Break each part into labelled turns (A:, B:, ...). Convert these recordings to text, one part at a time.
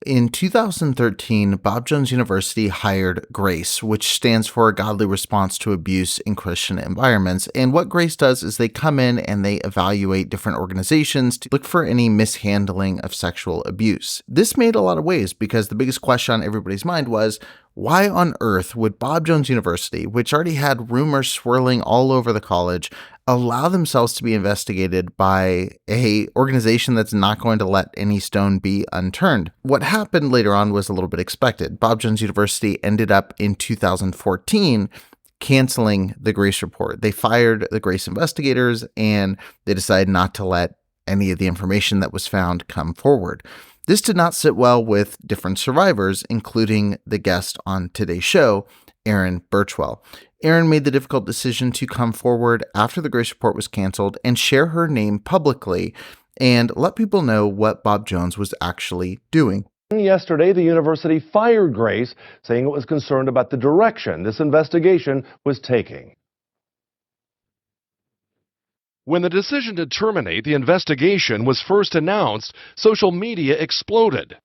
A: In 2013, Bob Jones University hired Grace, which stands for Godly Response to Abuse in Christian Environments. And what Grace does is they come in and they evaluate different organizations to look for any mishandling of sexual abuse. This made a lot of waves because the biggest question on everybody's mind was, why on earth would Bob Jones University, which already had rumors swirling all over the college, allow themselves to be investigated by a organization that's not going to let any stone be unturned? What happened later on was a little bit expected. Bob Jones University ended up in 2014 canceling the Grace report. They fired the Grace investigators and they decided not to let any of the information that was found come forward. This did not sit well with different survivors, including the guest on today's show, Erin Burchwell. Erin made the difficult decision to come forward after the Grace report was canceled and share her name publicly and let people know what Bob Jones was actually doing.
B: Yesterday, the university fired Grace, saying it was concerned about the direction this investigation was taking. When the decision to terminate the investigation was first announced, social media exploded.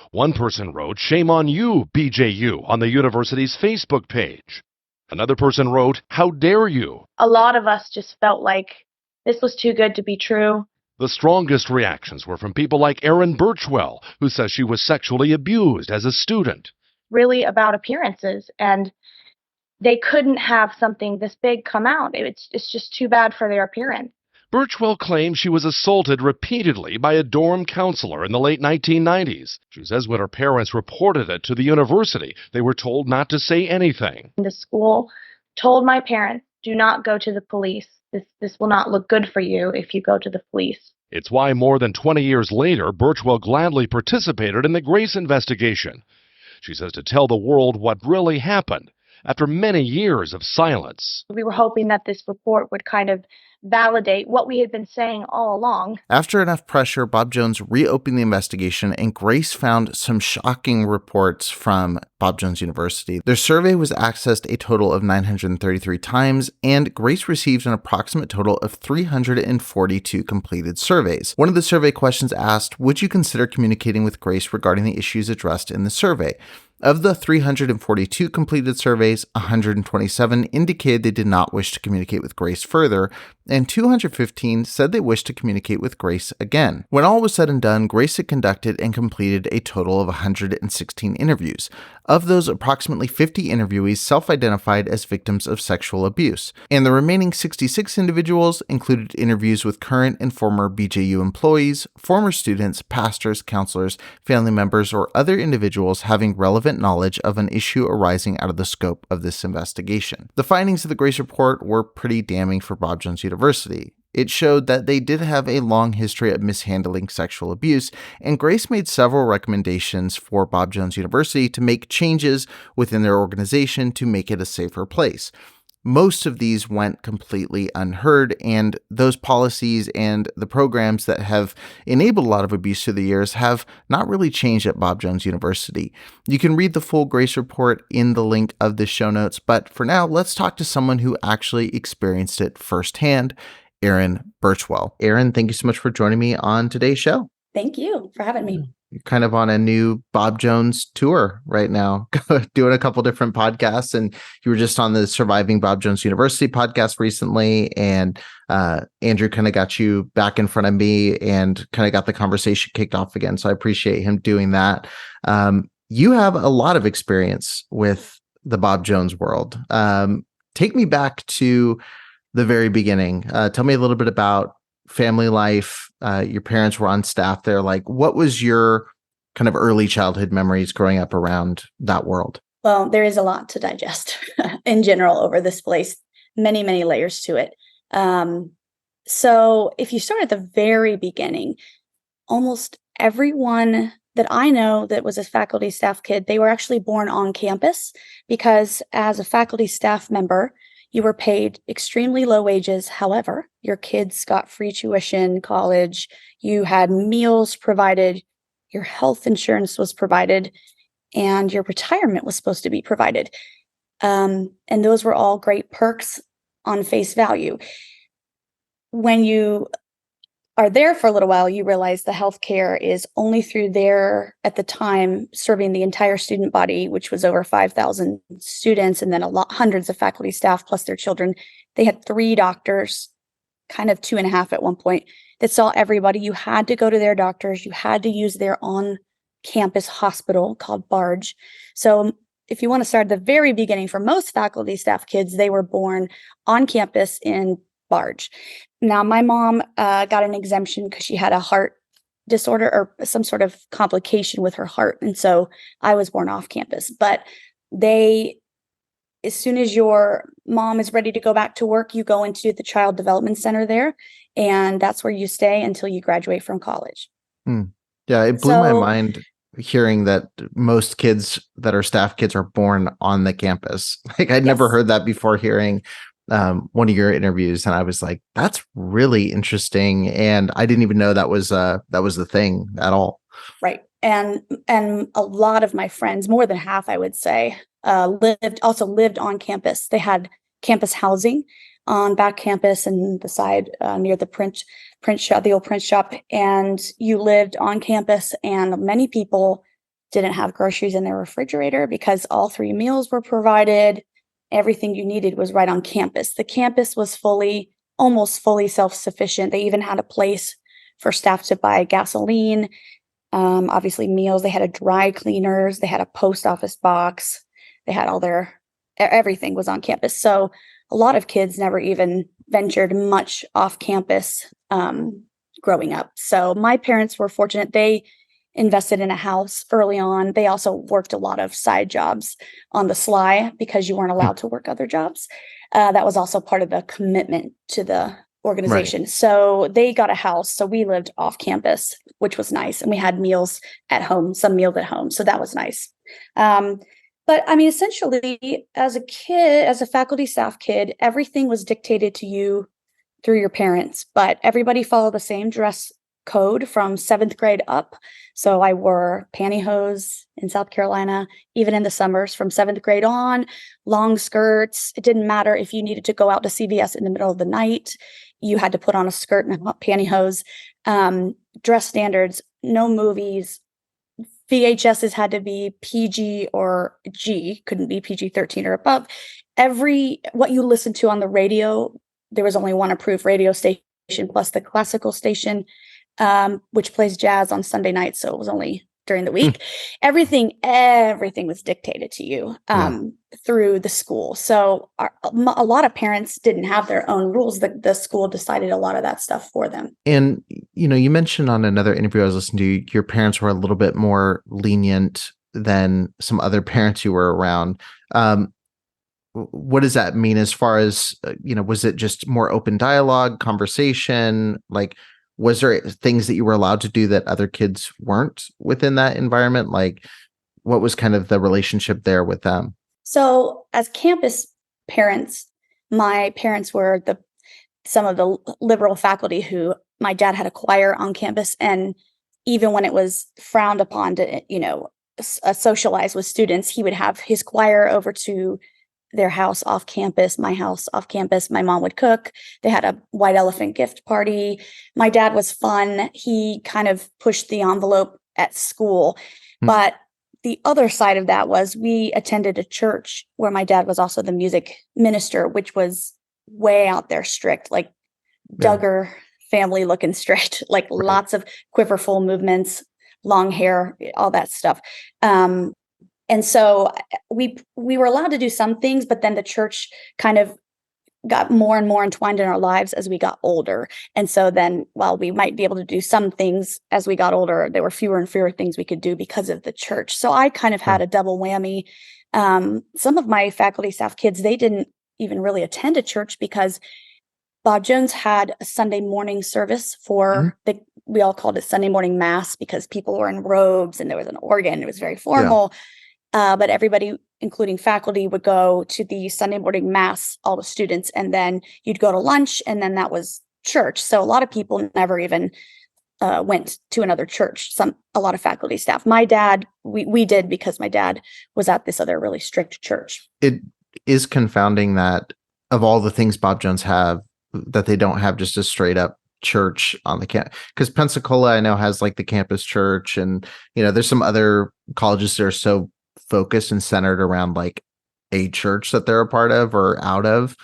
B: One person wrote, "Shame on you, BJU," on the university's Facebook page. Another person wrote, "How dare you?"
C: A lot of us just felt like this was too good to be true.
B: The strongest reactions were from people like Erin Burchwell, who says she was sexually abused as a student.
C: Really about appearances, and they couldn't have something this big come out. It's just too bad for their appearance.
B: Burchwell claims she was assaulted repeatedly by a dorm counselor in the late 1990s. She says when her parents reported it to the university, they were told not to say anything.
C: The school told my parents, do not go to the police. This will not look good for you if you go to the police.
B: It's why more than 20 years later, Burchwell gladly participated in the Grace investigation. She says to tell the world what really happened after many years of silence.
C: We were hoping that this report would kind of validate what we had been saying all along.
A: After enough pressure, Bob Jones reopened the investigation, and Grace found some shocking reports from Bob Jones University. Their survey was accessed a total of 933 times, and Grace received an approximate total of 342 completed surveys. One of the survey questions asked, would you consider communicating with Grace regarding the issues addressed in the survey? Of the 342 completed surveys, 127 indicated they did not wish to communicate with Grace further, and 215 said they wished to communicate with Grace again. When all was said and done, Grace had conducted and completed a total of 116 interviews. Of those, approximately 50 interviewees self-identified as victims of sexual abuse, and the remaining 66 individuals included interviews with current and former BJU employees, former students, pastors, counselors, family members, or other individuals having relevant knowledge of an issue arising out of the scope of this investigation. The findings of the Grace report were pretty damning for Bob Jones University. It showed that they did have a long history of mishandling sexual abuse, and Grace made several recommendations for Bob Jones University to make changes within their organization to make it a safer place. Most of these went completely unheard, and those policies and the programs that have enabled a lot of abuse through the years have not really changed at Bob Jones University. You can read the full Grace report in the link of the show notes, but for now, let's talk to someone who actually experienced it firsthand, Erin Burchwell. Erin, thank you so much for joining me on today's show.
D: Thank you for having me.
A: You're kind of on a new Bob Jones tour right now, doing a couple different podcasts. And you were just on the Surviving Bob Jones University podcast recently. And Andrew kind of got you back in front of me and kind of got the conversation kicked off again. So I appreciate him doing that. You have a lot of experience with the Bob Jones world. Take me back to the very beginning. Tell me a little bit about family life. Your parents were on staff there. Like, what was your kind of early childhood memories growing up around that world?
D: Well, there is a lot to digest in general over this place. Many, many layers to it. So if you start at the very beginning, almost everyone that I know that was a faculty staff kid, they were actually born on campus because as a faculty staff member, you were paid extremely low wages. However, your kids got free tuition, college, you had meals provided, your health insurance was provided, and your retirement was supposed to be provided. And those were all great perks on face value. When you are there for a little while, you realize the healthcare is only through there at the time serving the entire student body, which was over 5,000 students, and then hundreds of faculty, staff, plus their children. They had 3 doctors, kind of 2.5 at one point, that saw everybody. You had to go to their doctors. You had to use their on-campus hospital called Barge. So if you want to start at the very beginning, for most faculty, staff kids, they were born on campus in Barge. Now, my mom got an exemption because she had a heart disorder or some sort of complication with her heart. And so I was born off campus. But as soon as your mom is ready to go back to work, you go into the Child Development Center there. And that's where you stay until you graduate from college.
A: Yeah, it blew my mind hearing that most kids that are staff kids are born on the campus. Like I'd never heard that before hearing one of your interviews, and I was like, that's really interesting, and I didn't even know that was the thing at all.
D: Right. And a lot of my friends, more than half, I would say, lived on campus. They had campus housing on back campus and the side near the print shop, the old print shop, and you lived on campus. And many people didn't have groceries in their refrigerator because all 3 meals were provided. Everything you needed was right on campus. The campus was almost fully self-sufficient. They even had a place for staff to buy gasoline, obviously meals. They had a dry cleaners. They had a post office box. They had everything was on campus. So a lot of kids never even ventured much off campus growing up. So my parents were fortunate. They invested in a house early on. They also worked a lot of side jobs on the sly because you weren't allowed to work other jobs. That was also part of the commitment to the organization. Right. So they got a house. So we lived off campus, which was nice. And we had meals at home, some meals at home. So that was nice. But I mean, essentially, as a kid, as a faculty staff kid, everything was dictated to you through your parents, but everybody followed the same dress code from 7th grade up. So I wore pantyhose in South Carolina, even in the summers from 7th grade on, long skirts. It didn't matter if you needed to go out to CVS in the middle of the night. You had to put on a skirt and a pantyhose. Dress standards, no movies. VHSs had to be PG or G, couldn't be PG-13 or above. What you listened to on the radio, there was only one approved radio station plus the classical station, which plays jazz on Sunday nights. So it was only during the week. Everything was dictated to you through the school. So a lot of parents didn't have their own rules. The school decided a lot of that stuff for them.
A: And, you mentioned on another interview I was listening to, your parents were a little bit more lenient than some other parents you were around. What does that mean as far as, was it just more open dialogue, conversation? Like, was there things that you were allowed to do that other kids weren't within that environment? Like, what was kind of the relationship there with them?
D: So as campus parents, my parents were some of the liberal faculty who my dad had a choir on campus. And even when it was frowned upon to, socialize with students, he would have his choir over to their house off campus, my house off campus. My mom would cook. They had a white elephant gift party. My dad was fun. He kind of pushed the envelope at school. But the other side of that was we attended a church where my dad was also the music minister, which was way out there strict, like Duggar family looking strict, like lots of quiverful movements, long hair, all that stuff. And so we were allowed to do some things, but then the church kind of got more and more entwined in our lives as we got older. And so then while we might be able to do some things as we got older, there were fewer and fewer things we could do because of the church. So I kind of had a double whammy. Some of my faculty staff kids, they didn't even really attend a church because Bob Jones had a Sunday morning service for we all called it Sunday morning mass because people were in robes and there was an organ. It was very formal. But everybody, including faculty, would go to the Sunday morning mass, all the students, and then you'd go to lunch, and then that was church. So a lot of people never even went to another church. A lot of faculty staff. My dad, we did because my dad was at this other really strict church.
A: It is confounding that of all the things Bob Jones have, that they don't have just a straight up church on the campus? Because Pensacola, I know, has like the campus church, and there's some other colleges that are so focused and centered around like a church that they're a part of or out of.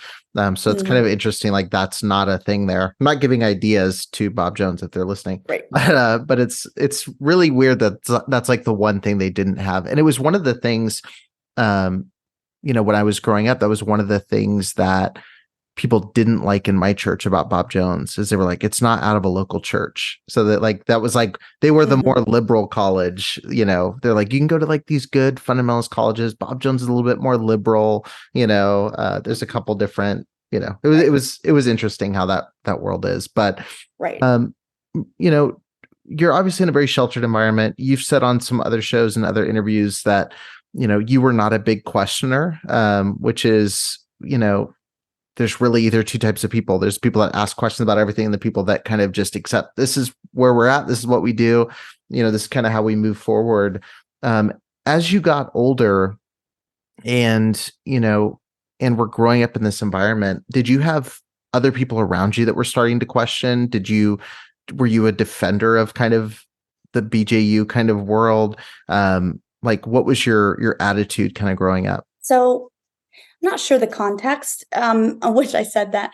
A: So it's kind of interesting. Like that's not a thing there. I'm not giving ideas to Bob Jones if they're listening,
D: Right.
A: But it's really weird that that's like the one thing they didn't have. And it was one of the things, when I was growing up, that was one of the things that people didn't like in my church about Bob Jones, is they were like, it's not out of a local church. So that was like, they were the more liberal college, they're like, you can go to like these good fundamentalist colleges. Bob Jones is a little bit more liberal, there's a couple different, it was interesting how that world is. But,
D: right.
A: You're obviously in a very sheltered environment. You've said on some other shows and other interviews that, you were not a big questioner, which is, there's really either two types of people. There's people that ask questions about everything, and the people that kind of just accept, this is where we're at. This is what we do. This is kind of how we move forward. As you got older and, and were growing up in this environment, did you have other people around you that were starting to question? Were you a defender of kind of the BJU kind of world? Like what was your attitude kind of growing up?
D: So I'm not sure the context on which I said that,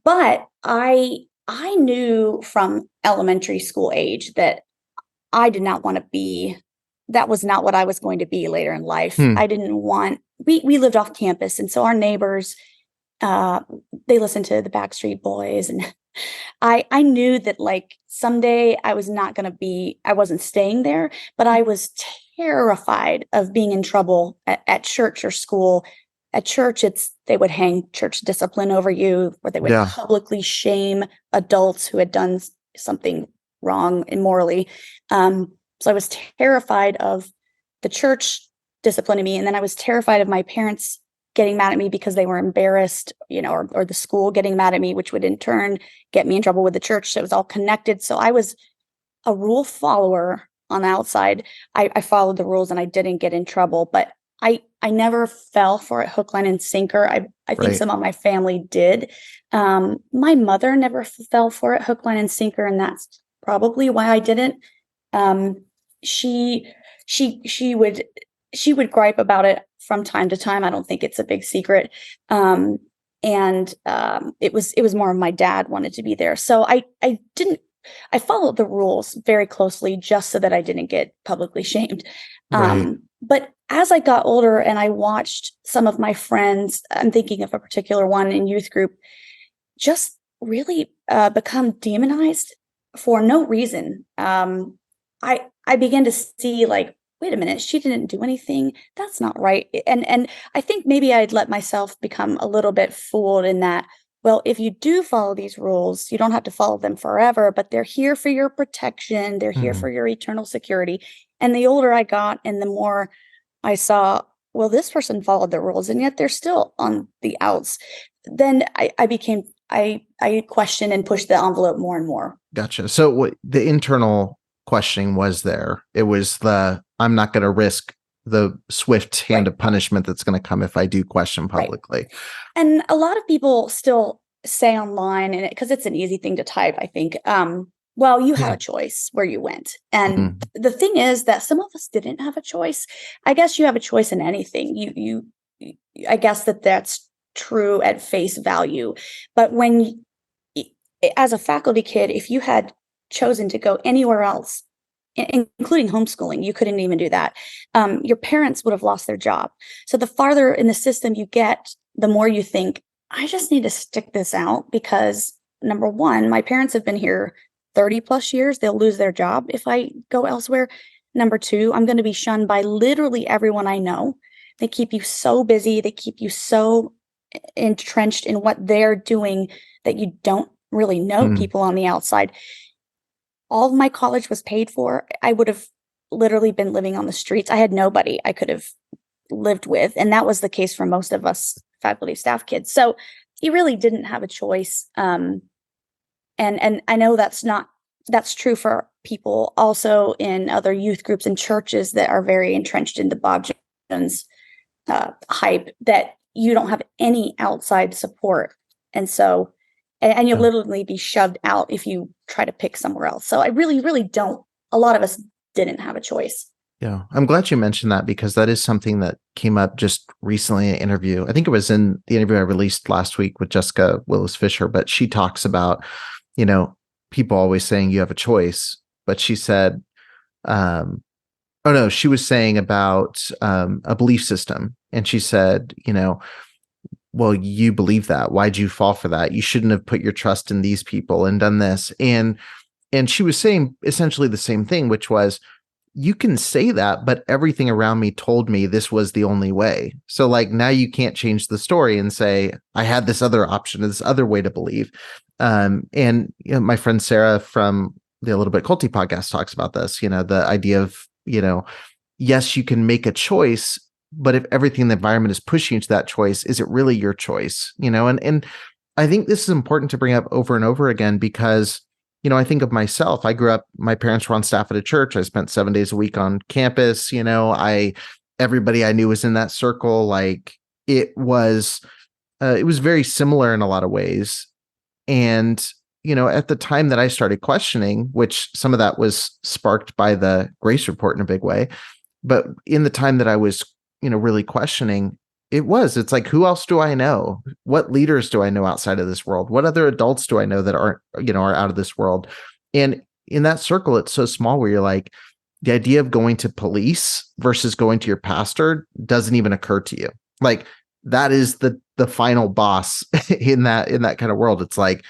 D: but I knew from elementary school age that I did not want to be, that was not what I was going to be later in life. I didn't want, we lived off campus, and so our neighbors, they listened to the Backstreet Boys, and I knew that like someday I wasn't staying there, but I was terrified of being in trouble at church or school. At church, they would hang church discipline over you, or they would publicly shame adults who had done something wrong immorally. So I was terrified of the church disciplining me, and then I was terrified of my parents getting mad at me because they were embarrassed, or the school getting mad at me, which would in turn get me in trouble with the church. So it was all connected. So I was a rule follower on the outside. I followed the rules and I didn't get in trouble, but I never fell for it hook, line, and sinker. I think some of my family did. My mother never fell for it hook, line, and sinker, and that's probably why I didn't. She would gripe about it from time to time. I don't think it's a big secret. It was more of my dad wanted to be there. So I followed the rules very closely just so that I didn't get publicly shamed.
A: Right.
D: But as I got older and I watched some of my friends, I'm thinking of a particular one in youth group, just really become demonized for no reason. I began to see like, wait a minute, she didn't do anything. That's not right. And I think maybe I'd let myself become a little bit fooled in that, well, if you do follow these rules, you don't have to follow them forever, but they're here for your protection. They're here for your eternal security. And the older I got and the more I saw, well, this person followed the rules and yet they're still on the outs. Then I questioned and pushed the envelope more and more.
A: Gotcha. So the internal questioning was there. It was I'm not going to risk the swift hand of punishment that's going to come if I do question publicly.
D: Right. And a lot of people still say online, and because it's an easy thing to type, I think, well, you had a choice where you went. And the thing is that some of us didn't have a choice. I guess you have a choice in anything. I guess that's true at face value. But as a faculty kid, if you had chosen to go anywhere else, including homeschooling, you couldn't even do that. Your parents would have lost their job. So the farther in the system you get, the more you think, I just need to stick this out because number one, my parents have been here 30 plus years. They'll lose their job if I go elsewhere. Number two, I'm going to be shunned by literally everyone I know. They keep you so busy. They keep you so entrenched in what they're doing that you don't really know people on the outside. All of my college was paid for. I would have literally been living on the streets. I had nobody I could have lived with. And that was the case for most of us faculty staff kids. So you really didn't have a choice. And I know that's true for people also in other youth groups and churches that are very entrenched in the Bob Jones hype, that you don't have any outside support. And so and you'll
A: Yeah.
D: literally be shoved out if you try to pick somewhere else. So I really, really don't. A lot of us didn't have a choice.
A: Yeah. I'm glad you mentioned that because that is something that came up just recently in an interview. I think it was in the interview I released last week with Jessica Willis Fisher, but she talks about, people always saying you have a choice, but she said, oh no, she was saying about a belief system. And she said, well, you believe that. Why'd you fall for that? You shouldn't have put your trust in these people and done this. And she was saying essentially the same thing, which was, you can say that, but everything around me told me this was the only way. So like now you can't change the story and say, I had this other option, this other way to believe. And my friend Sarah from the A Little Bit Culty podcast talks about this, the idea of, yes, you can make a choice, but if everything in the environment is pushing you to that choice, is it really your choice? And I think this is important to bring up over and over again because I think of myself. I grew up, my parents were on staff at a church. I spent 7 days a week on campus. Everybody I knew was in that circle. Like it was very similar in a lot of ways. And, at the time that I started questioning, which some of that was sparked by the Grace report in a big way, but in the time that I was, really questioning, it's like, who else do I know? What leaders do I know outside of this world? What other adults do I know that aren't, are out of this world? And in that circle, it's so small where you're like, the idea of going to police versus going to your pastor doesn't even occur to you. Like that is the final boss in that kind of world. It's like,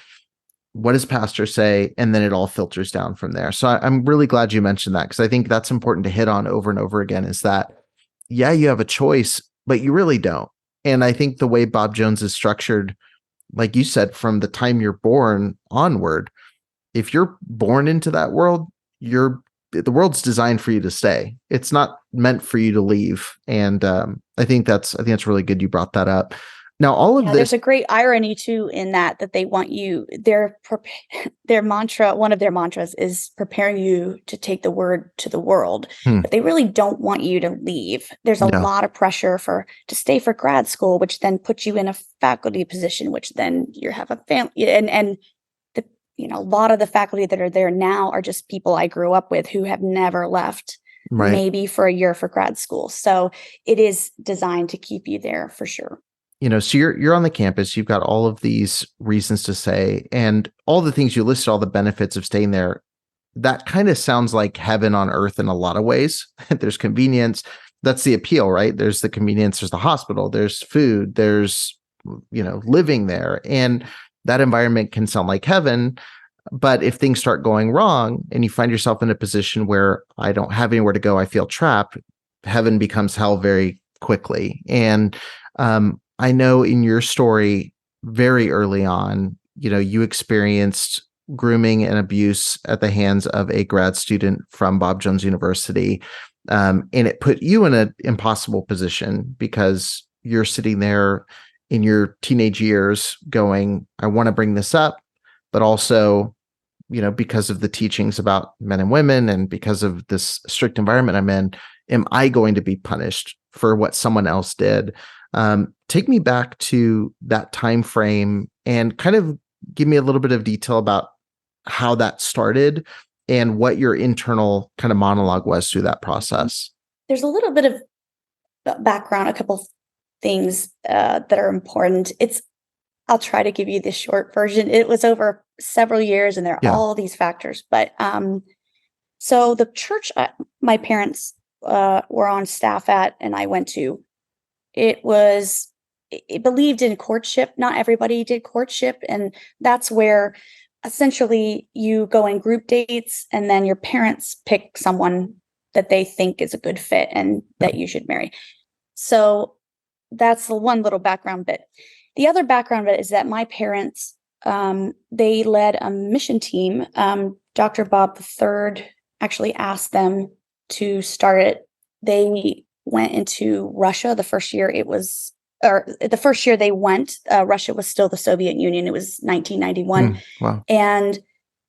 A: what does pastor say? And then it all filters down from there. So I'm really glad you mentioned that because I think that's important to hit on over and over again is that, yeah, you have a choice, but you really don't. And I think the way Bob Jones is structured, like you said, from the time you're born onward, if you're born into that world, the world's designed for you to stay. It's not meant for you to leave. And I think that's really good you brought that up. Now, all of this,
D: there's a great irony too in that they want you, their mantra, one of their mantras is preparing you to take the word to the world, but they really don't want you to leave. There's a lot of pressure to stay for grad school, which then puts you in a faculty position, which then you have a family. And a lot of the faculty that are there now are just people I grew up with who have never left, maybe for a year for grad school. So it is designed to keep you there for sure.
A: So you're on the campus, you've got all of these reasons to say, and all the things you listed, all the benefits of staying there, that kind of sounds like heaven on earth in a lot of ways. There's convenience. That's the appeal, right? There's the convenience, there's the hospital, there's food, there's, living there. And that environment can sound like heaven. But if things start going wrong and you find yourself in a position where I don't have anywhere to go, I feel trapped, heaven becomes hell very quickly. And, I know in your story very early on, you experienced grooming and abuse at the hands of a grad student from Bob Jones University. And it put you in an impossible position because you're sitting there in your teenage years going, I want to bring this up, but also, because of the teachings about men and women and because of this strict environment I'm in, am I going to be punished for what someone else did? Take me back to that time frame and kind of give me a little bit of detail about how that started and what your internal kind of monologue was through that process.
D: There's a little bit of background, a couple things that are important. I'll try to give you the short version. It was over several years and there are all these factors. But so the church my parents were on staff at and I went to, it believed in courtship. Not everybody did courtship. And that's where essentially you go in group dates and then your parents pick someone that they think is a good fit and that you should marry. So that's the one little background bit. The other background bit is that my parents, they led a mission team. Dr. Bob III actually asked them to start it. They went into Russia the first year the first year they went, Russia was still the Soviet Union. It was 1991.
A: Wow.
D: And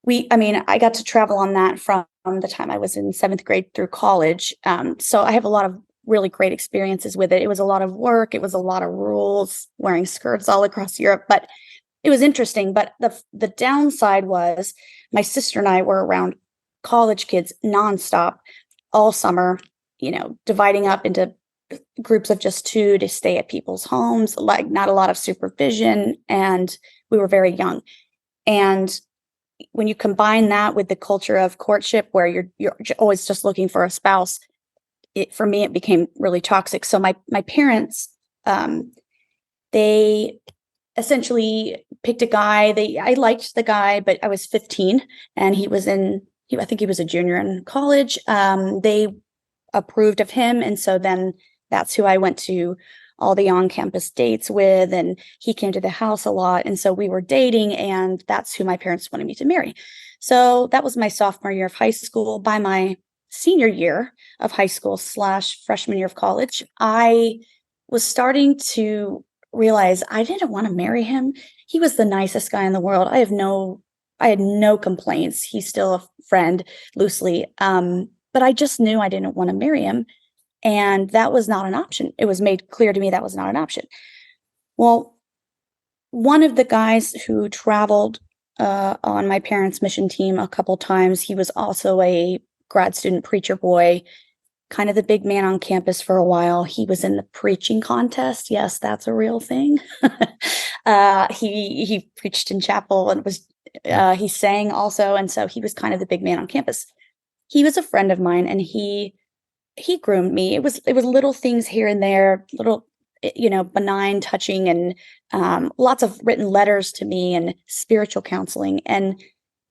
D: I got to travel on that from the time I was in 7th grade through college. So I have a lot of really great experiences with it. It was a lot of work. It was a lot of rules, wearing skirts all across Europe. But it was interesting, but the downside was my sister and I were around college kids nonstop all summer, dividing up into groups of just 2 to stay at people's homes, like not a lot of supervision, and we were very young. And when you combine that with the culture of courtship where you're always just looking for a spouse, for me, it became really toxic. So my parents, they essentially picked a guy. I liked the guy, but I was 15 and I think he was a junior in college. They approved of him. And so then that's who I went to all the on-campus dates with, and he came to the house a lot. And so we were dating, and that's who my parents wanted me to marry. So that was my sophomore year of high school. By my senior year of high school / freshman year of college, I was starting to realize I didn't want to marry him. He was the nicest guy in the world. I had no complaints. He's still a friend loosely. But I just knew I didn't want to marry him. And that was not an option. It was made clear to me that was not an option. Well, one of the guys who traveled on my parents' mission team a couple times, he was also a grad student preacher boy, kind of the big man on campus for a while. He was in the preaching contest. Yes, that's a real thing. He preached in chapel and he sang also. And so he was kind of the big man on campus. He was a friend of mine, and he groomed me. It was little things here and there, little, benign touching, and lots of written letters to me and spiritual counseling. And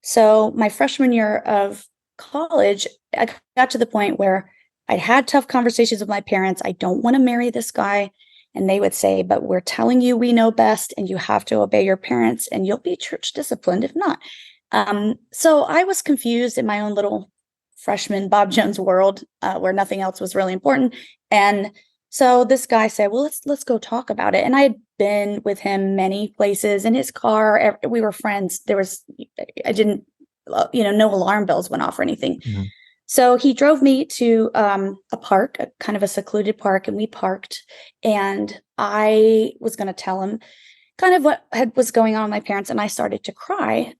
D: so my freshman year of college, I got to the point where I'd had tough conversations with my parents. I don't want to marry this guy. And they would say, but we're telling you we know best, and you have to obey your parents, and you'll be church disciplined if not. So I was confused in my own little freshman Bob Jones world, where nothing else was really important. And so this guy said, well, let's go talk about it. And I had been with him many places in his car. We were friends. I didn't, no alarm bells went off or anything. Mm-hmm. So he drove me to a park, kind of a secluded park, and we parked. And I was going to tell him kind of what was going on with my parents, and I started to cry.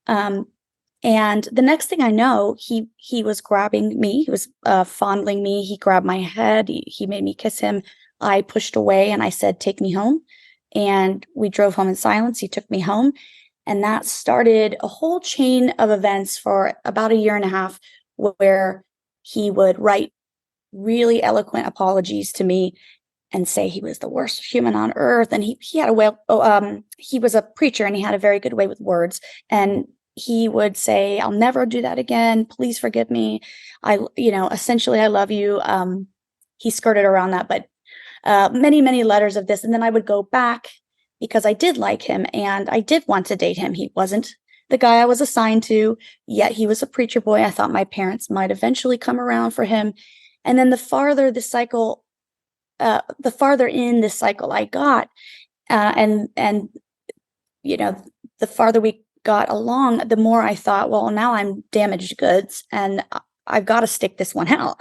D: And the next thing I know, he was grabbing me. He was fondling me. He grabbed my head. He made me kiss him. I pushed away and I said, take me home. And we drove home in silence. He took me home. And that started a whole chain of events for about a year and a half, where he would write really eloquent apologies to me and say he was the worst human on earth. And he had he was a preacher, and he had a very good way with words. And he would say, I'll never do that again. Please forgive me. Essentially, I love you. He skirted around that, but many, many letters of this. And then I would go back because I did like him and I did want to date him. He wasn't the guy I was assigned to, yet he was a preacher boy. I thought my parents might eventually come around for him. And then the farther in this cycle I got, and the farther we got along, the more I thought, well, now I'm damaged goods and I've got to stick this one out.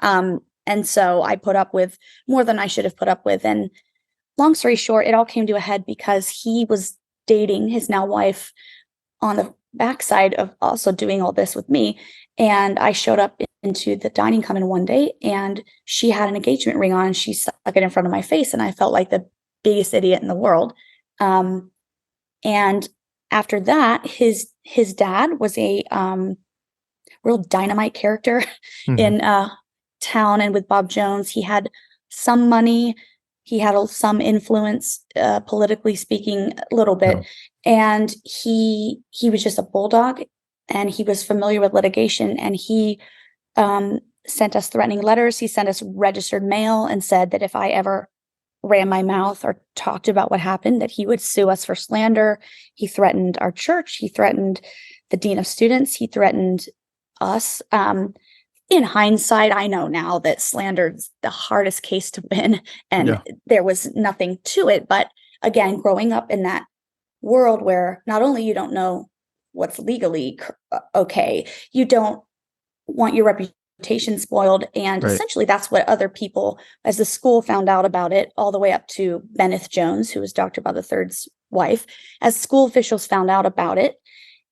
D: And so I put up with more than I should have put up with. And long story short, it all came to a head because he was dating his now wife on the backside of also doing all this with me. And I showed up into the dining common one day, and she had an engagement ring on, and she stuck it in front of my face, and I felt like the biggest idiot in the world. And after that, his dad was a real dynamite character in town, and with Bob Jones, he had some money, he had some influence, politically speaking, a little bit, and he was just a bulldog, and he was familiar with litigation, and he sent us threatening letters. He sent us registered mail and said that if I ever ran my mouth or talked about what happened, that he would sue us for slander. He threatened our church. He threatened the dean of students. He threatened us. In hindsight, I know now that slander's the hardest case to win, and there was nothing to it. But again, growing up in that world where not only you don't know what's legally okay, you don't want your reputation spoiled. And essentially that's what other people, as the school found out about it, all the way up to Benneth Jones, who was Dr. Bob III's wife. As school officials found out about it,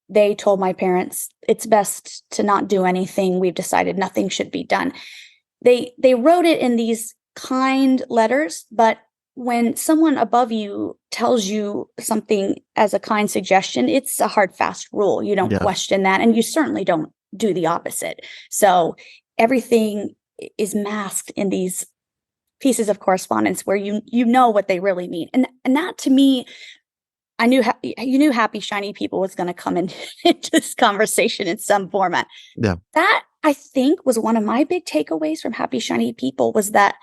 D: they told my parents, it's best to not do anything. We've decided nothing should be done. They wrote it in these kind letters, but when someone above you tells you something as a kind suggestion, it's a hard, fast rule. You don't question that, and you certainly don't do the opposite. So everything is masked in these pieces of correspondence where you know what they really mean. And that, to me, I knew you knew Happy Shiny People was going to come into this conversation in some format.
A: Yeah.
D: That, I think, was one of my big takeaways from Happy Shiny People, was that,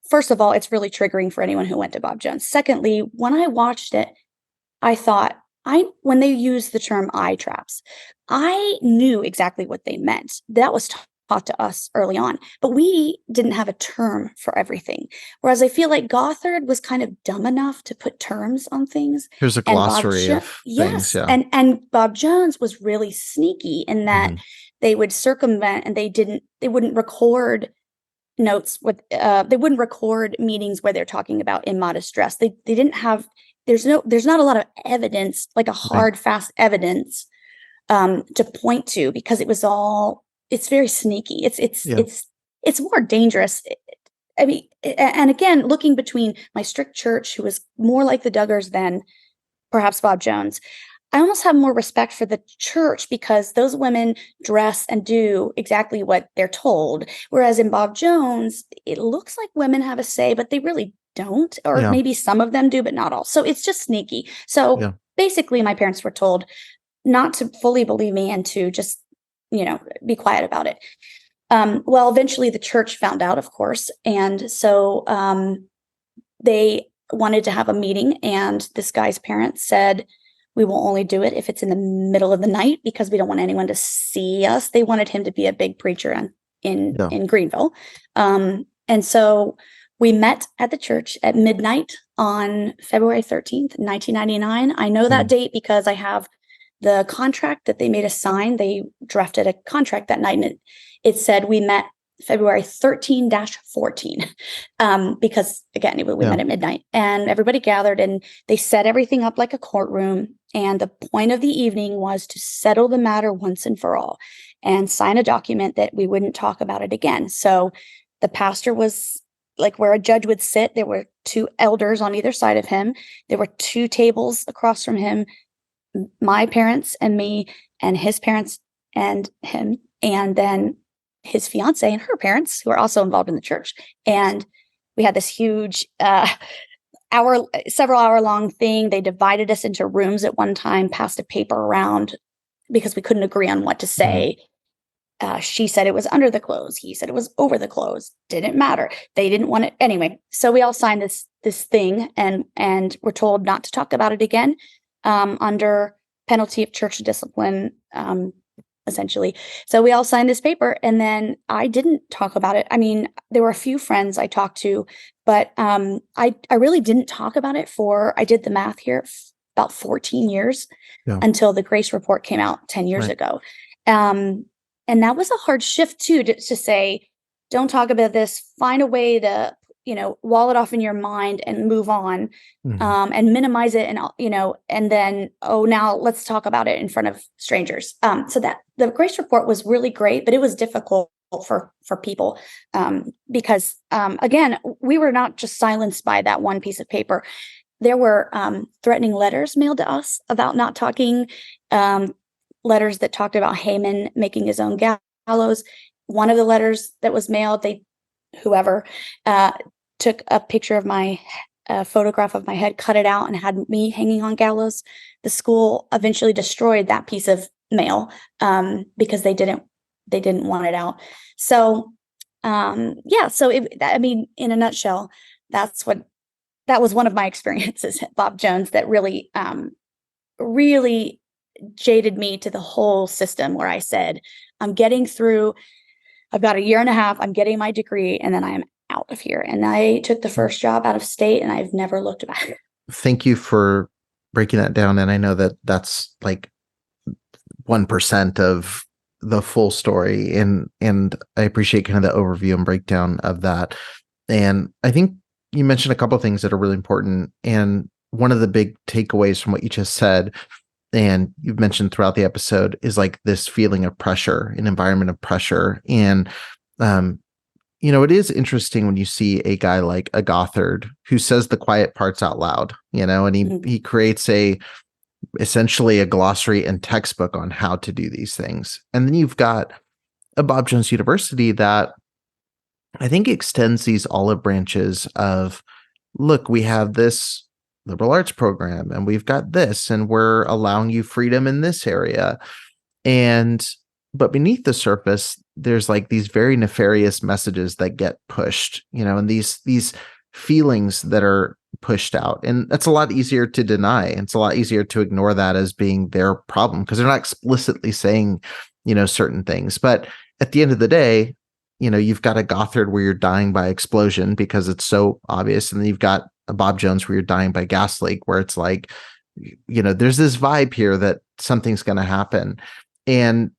D: first of all, it's really triggering for anyone who went to Bob Jones. Secondly, when I watched it, I thought, when they used the term eye traps, I knew exactly what they meant. That was taught to us early on, but we didn't have a term for everything. Whereas I feel like Gothard was kind of dumb enough to put terms on things.
A: Here's a glossary of things. Yeah.
D: And Bob Jones was really sneaky in that they would circumvent, and they wouldn't record notes with, they wouldn't record meetings where they're talking about immodest dress. They didn't have, there's not a lot of evidence, like a hard, fast evidence to point to, because it's very sneaky. It's more dangerous. I mean, and again, looking between my strict church, who was more like the Duggars than perhaps Bob Jones, I almost have more respect for the church, because those women dress and do exactly what they're told. Whereas in Bob Jones, it looks like women have a say, but they really don't. Or maybe some of them do, but not all. So it's just sneaky. So basically, my parents were told not to fully believe me and to just, be quiet about it. Well, eventually the church found out, of course. And so they wanted to have a meeting, and this guy's parents said, we will only do it if it's in the middle of the night, because we don't want anyone to see us. They wanted him to be a big preacher in Greenville. And so we met at the church at midnight on February 13th, 1999. I know that date because I have the contract that they made us sign. They drafted a contract that night, and it said we met February 13-14, because again, we met at midnight, and everybody gathered, and they set everything up like a courtroom. And the point of the evening was to settle the matter once and for all, and sign a document that we wouldn't talk about it again. So the pastor was like where a judge would sit. There were two elders on either side of him. There were two tables across from him, my parents and me, and his parents and him, and then his fiance and her parents, who are also involved in the church. And we had this huge several hour long thing. They divided us into rooms at one time, passed a paper around because we couldn't agree on what to say. She said it was under the clothes. He said it was over the clothes. Didn't matter. They didn't want it anyway. So we all signed this thing, and were told not to talk about it again, under penalty of church discipline, essentially. So we all signed this paper, and then I didn't talk about it. I mean, there were a few friends I talked to, but I really didn't talk about it for, I did the math here, about 14 years until the Grace report came out 10 years ago. And that was a hard shift too, to say, don't talk about this, find a way to, wall it off in your mind and move on, and minimize it. And, and then, now let's talk about it in front of strangers. So that the Grace report was really great, but it was difficult for people, because, again, we were not just silenced by that one piece of paper. There were threatening letters mailed to us about not talking, letters that talked about Haman making his own gallows. One of the letters that was mailed, whoever took a picture of my photograph of my head, cut it out, and had me hanging on gallows. The school eventually destroyed that piece of mail, because they didn't want it out. So so in a nutshell, that was one of my experiences at Bob Jones that really really jaded me to the whole system, where I said, I'm getting through, I've got a year and a half, I'm getting my degree, and then I am out of here. And I took the first job out of state, and I've never looked back.
A: Thank you for breaking that down. And I know that that's like 1% of the full story. And I appreciate kind of the overview and breakdown of that. And I think you mentioned a couple of things that are really important. And one of the big takeaways from what you just said, and you've mentioned throughout the episode, is like this feeling of pressure, an environment of pressure. And, it is interesting when you see a guy like a Gothard who says the quiet parts out loud, and he creates essentially a glossary and textbook on how to do these things. And then you've got a Bob Jones University that I think extends these olive branches of, look, we have this liberal arts program and we've got this, and we're allowing you freedom in this area. But beneath the surface, there's like these very nefarious messages that get pushed, and these feelings that are pushed out. And that's a lot easier to deny. It's a lot easier to ignore that as being their problem because they're not explicitly saying, certain things. But at the end of the day, you've got a Gothard where you're dying by explosion because it's so obvious. And then you've got a Bob Jones where you're dying by gas leak, where it's like, there's this vibe here that something's going to happen. And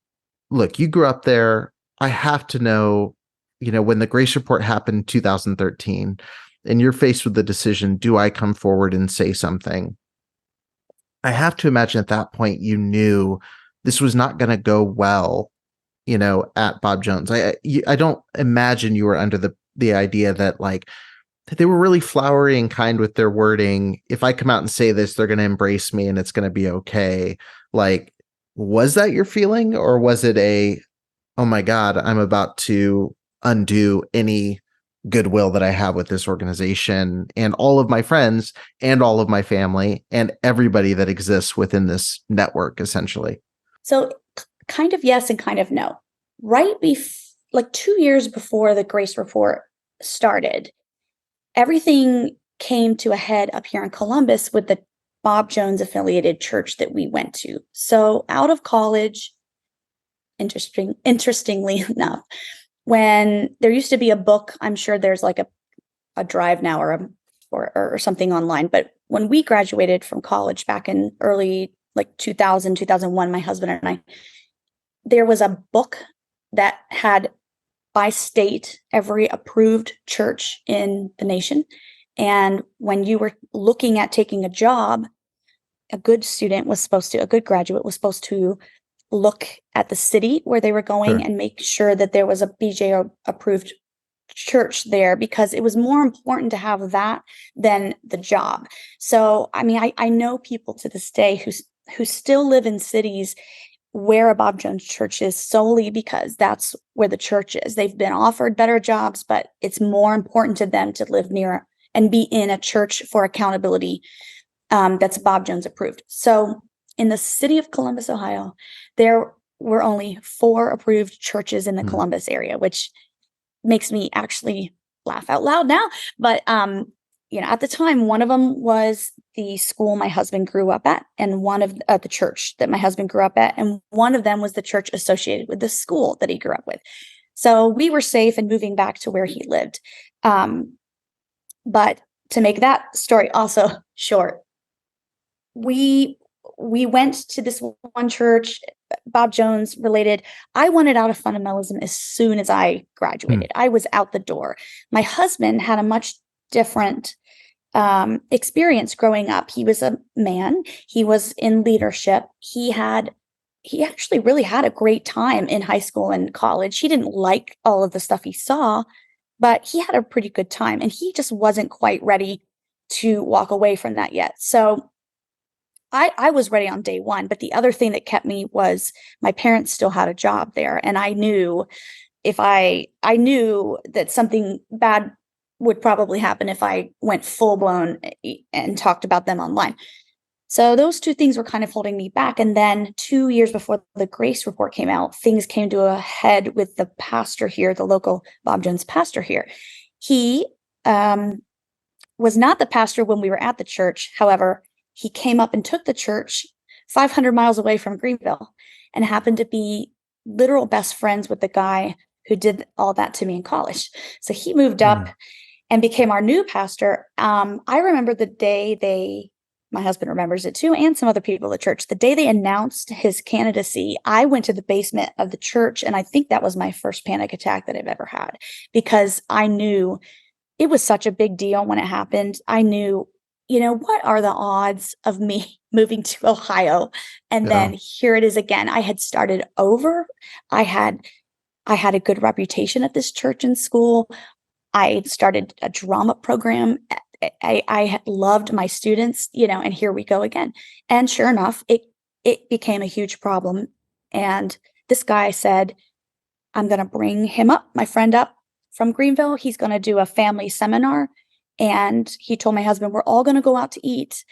A: look, you grew up there. I have to know, when the Grace report happened in 2013, and you're faced with the decision, do I come forward and say something? I have to imagine at that point, you knew this was not going to go well, at Bob Jones. I don't imagine you were under the idea that like, they were really flowery and kind with their wording. If I come out and say this, they're going to embrace me and it's going to be okay. Like, was that your feeling, or was it oh my God, I'm about to undo any goodwill that I have with this organization and all of my friends and all of my family and everybody that exists within this network, essentially?
D: So kind of yes and kind of no. Right like 2 years before the Grace report started, everything came to a head up here in Columbus with the Bob Jones affiliated church that we went to. So out of college, interestingly enough, when there used to be a book, I'm sure there's like a drive now or something online. But when we graduated from college back in early like 2000, 2001, my husband and I, there was a book that had by state every approved church in the nation. And when you were looking at taking a job, a good graduate was supposed to look at the city where they were going and make sure that there was a BJ approved church there, because it was more important to have that than the job. So, I mean, I know people to this day who still live in cities where a Bob Jones church is solely because that's where the church is. They've been offered better jobs, but it's more important to them to live near and be in a church for accountability that's Bob Jones approved. So in the city of Columbus, Ohio, there were only 4 approved churches in the Columbus area, which makes me actually laugh out loud now. But, at the time, one of them was the school my husband grew up at, and one of the church that my husband grew up at, and one of them was the church associated with the school that he grew up with. So we were safe in moving back to where he lived. But to make that story also short, we went to this one church, Bob Jones related. I wanted out of fundamentalism as soon as I graduated. I was out the door. My husband had a much different experience growing up. He was a man. He was in leadership. He actually really had a great time in high school and college. He didn't like all of the stuff he saw, but he had a pretty good time, and he just wasn't quite ready to walk away from that yet. So I was ready on day one, but the other thing that kept me was my parents still had a job there. And I knew I knew that something bad would probably happen if I went full blown and talked about them online. So those two things were kind of holding me back. And then 2 years before the Grace report came out, things came to a head with the pastor here, the local Bob Jones pastor here. He was not the pastor when we were at the church. However, he came up and took the church 500 miles away from Greenville and happened to be literal best friends with the guy who did all that to me in college. So he moved up and became our new pastor. I remember the day my husband remembers it too, and some other people at the church, the day they announced his candidacy, I went to the basement of the church, and I think that was my first panic attack that I've ever had, because I knew it was such a big deal when it happened. I knew what are the odds of me moving to Ohio? And
A: Yeah.
D: then here it is again. I had started over. I had a good reputation at this church and school. I started a drama program. I had loved my students, and here we go again. And sure enough, it became a huge problem. And this guy said, I'm going to bring him up, my friend up from Greenville. He's going to do a family seminar. And he told my husband, we're all going to go out to eat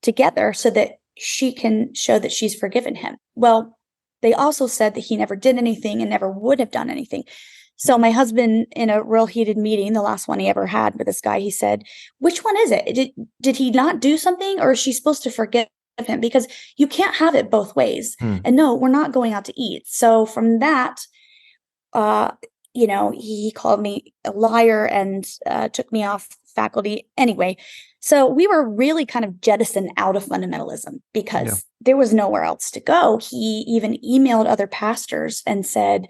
D: together so that she can show that she's forgiven him. Well, they also said that he never did anything and never would have done anything. So my husband, in a real heated meeting, the last one he ever had with this guy, he said, which one is it? Did he not do something, or is she supposed to forgive him? Because you can't have it both ways. And no, we're not going out to eat. So from that, he called me a liar and took me off faculty. Anyway, so we were really kind of jettisoned out of fundamentalism because there was nowhere else to go. He even emailed other pastors and said,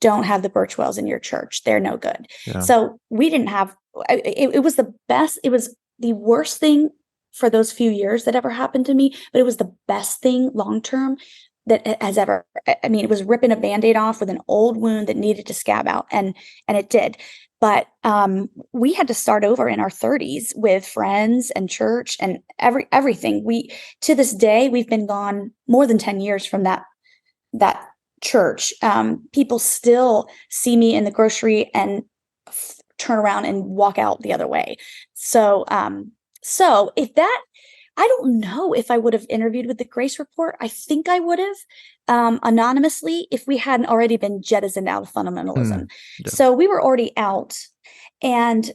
D: don't have the Burchwells in your church. They're no good.
A: Yeah.
D: So we didn't have, it was the best. It was the worst thing for those few years that ever happened to me, but it was the best thing long-term that has ever, it was ripping a Band-Aid off with an old wound that needed to scab out. And it did. But we had to start over in our 30s with friends and church and everything. To this day, we've been gone more than 10 years from that church. People still see me in the grocery and turn around and walk out the other way. So if that, I don't know if I would have interviewed with the Grace Report. I think I would have anonymously if we hadn't already been jettisoned out of fundamentalism. So we were already out. And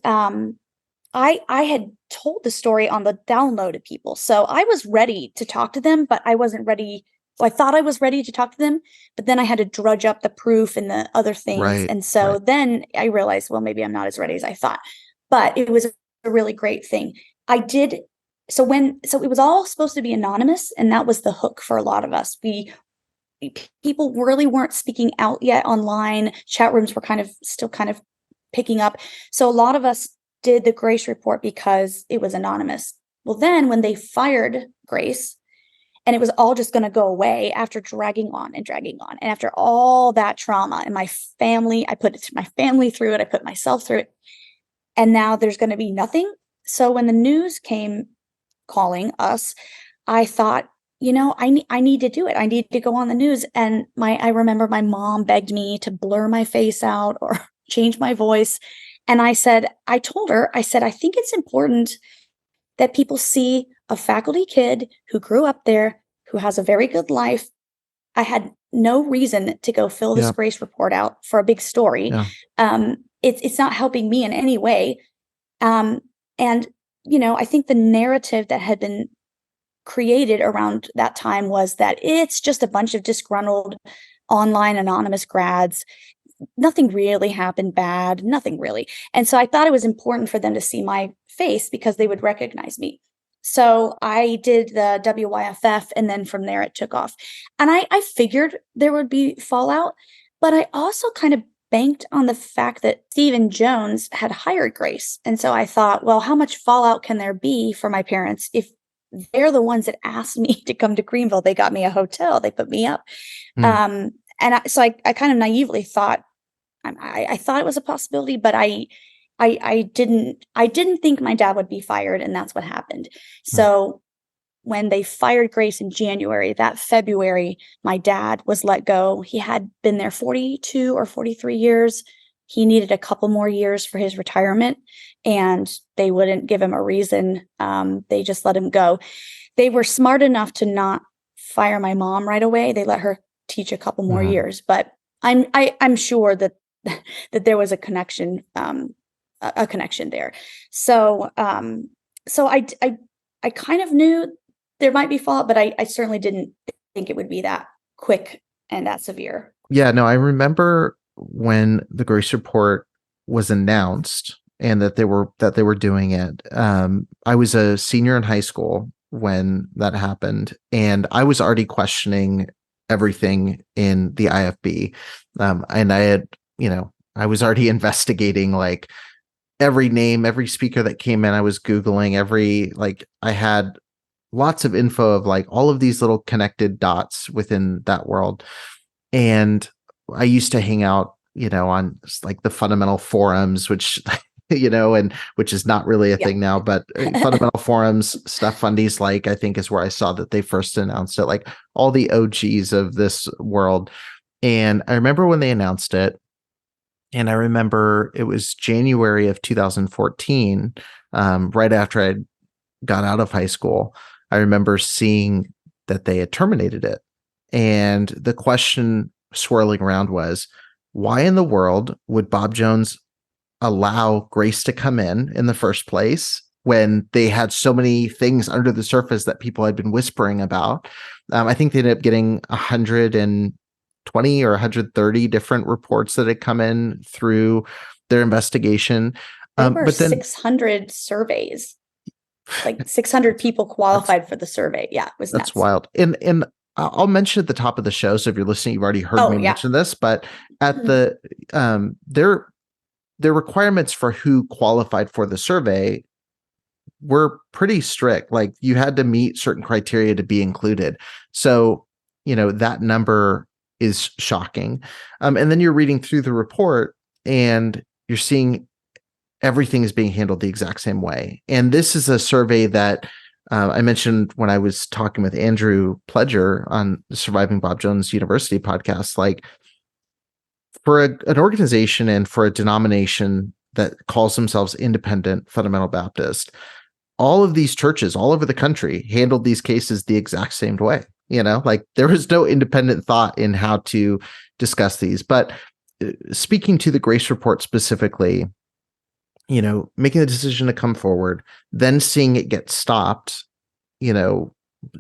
D: I had told the story on the download to people. So I was ready to talk to them, but I wasn't ready. Well, I thought I was ready to talk to them, but then I had to drudge up the proof and the other things.
A: Right,
D: and so then I realized, well, maybe I'm not as ready as I thought. But it was a really great thing. So it was all supposed to be anonymous, and that was the hook for a lot of us. People really weren't speaking out yet online. Chat rooms were still picking up. So a lot of us did the Grace Report because it was anonymous. Well, then when they fired Grace, and it was all just going to go away after dragging on. And after all that trauma and my family, I put my family through it. I put myself through it. And now there's going to be nothing. So when the news came calling us, I thought, I need to do it. I need to go on the news. And I remember my mom begged me to blur my face out or change my voice. And I told her, I think it's important that people see a faculty kid who grew up there, who has a very good life. I had no reason to go fill this Grace Report out for a big story. It's not helping me in any way. I think the narrative that had been created around that time was that it's just a bunch of disgruntled online anonymous grads. Nothing really happened bad, nothing really. And so I thought it was important for them to see my face because they would recognize me. So I did the WYFF, and then from there it took off. And I figured there would be fallout, but I also kind of banked on the fact that Stephen Jones had hired Grace. And so I thought, well, how much fallout can there be for my parents if they're the ones that asked me to come to Greenville? They got me a hotel, they put me up. And I kind of naively thought, I thought it was a possibility, but I didn't think my dad would be fired, and that's what happened. So when they fired Grace in January, that February, my dad was let go. He had been there 42 or 43 years. He needed a couple more years for his retirement, and they wouldn't give him a reason. They just let him go. They were smart enough to not fire my mom right away. They let her teach a couple more years, but I'm sure that there was a connection there. So I kind of knew there might be fallout, but I certainly didn't think it would be that quick and that severe.
A: Yeah, no, I remember when the Grace Report was announced and that they were doing it. I was a senior in high school when that happened, and I was already questioning everything in the IFB. And I had, I was already investigating, like, every name, every speaker that came in, I was Googling I had lots of info of like all of these little connected dots within that world. And I used to hang out, on like the fundamental forums, which, and which is not really a
D: Yeah.
A: thing now, but fundamental forums, stuff fundies, like, I think is where I saw that they first announced it, like all the OGs of this world. And I remember when they announced it, and I remember it was January of 2014, right after I got out of high school. I remember seeing that they had terminated it. And the question swirling around was, why in the world would Bob Jones allow Grace to come in the first place when they had so many things under the surface that people had been whispering about? I think they ended up getting 120 or 130 different reports that had come in through their investigation.
D: There were
A: But then
D: 600 surveys, like 600 people qualified for the survey. Yeah, it was
A: that's
D: nuts.
A: wild. And I'll mention at the top of the show, so if you're listening, you've already heard me mention this, but at the their requirements for who qualified for the survey were pretty strict. Like, you had to meet certain criteria to be included. So, that number is shocking. And then you're reading through the report and you're seeing everything is being handled the exact same way. And this is a survey that I mentioned when I was talking with Andrew Pledger on the Surviving Bob Jones University podcast. Like, for an organization and for a denomination that calls themselves Independent Fundamental Baptist, all of these churches all over the country handled these cases the exact same way. Like, there was no independent thought in how to discuss these. But speaking to the Grace report specifically, making the decision to come forward, then seeing it get stopped,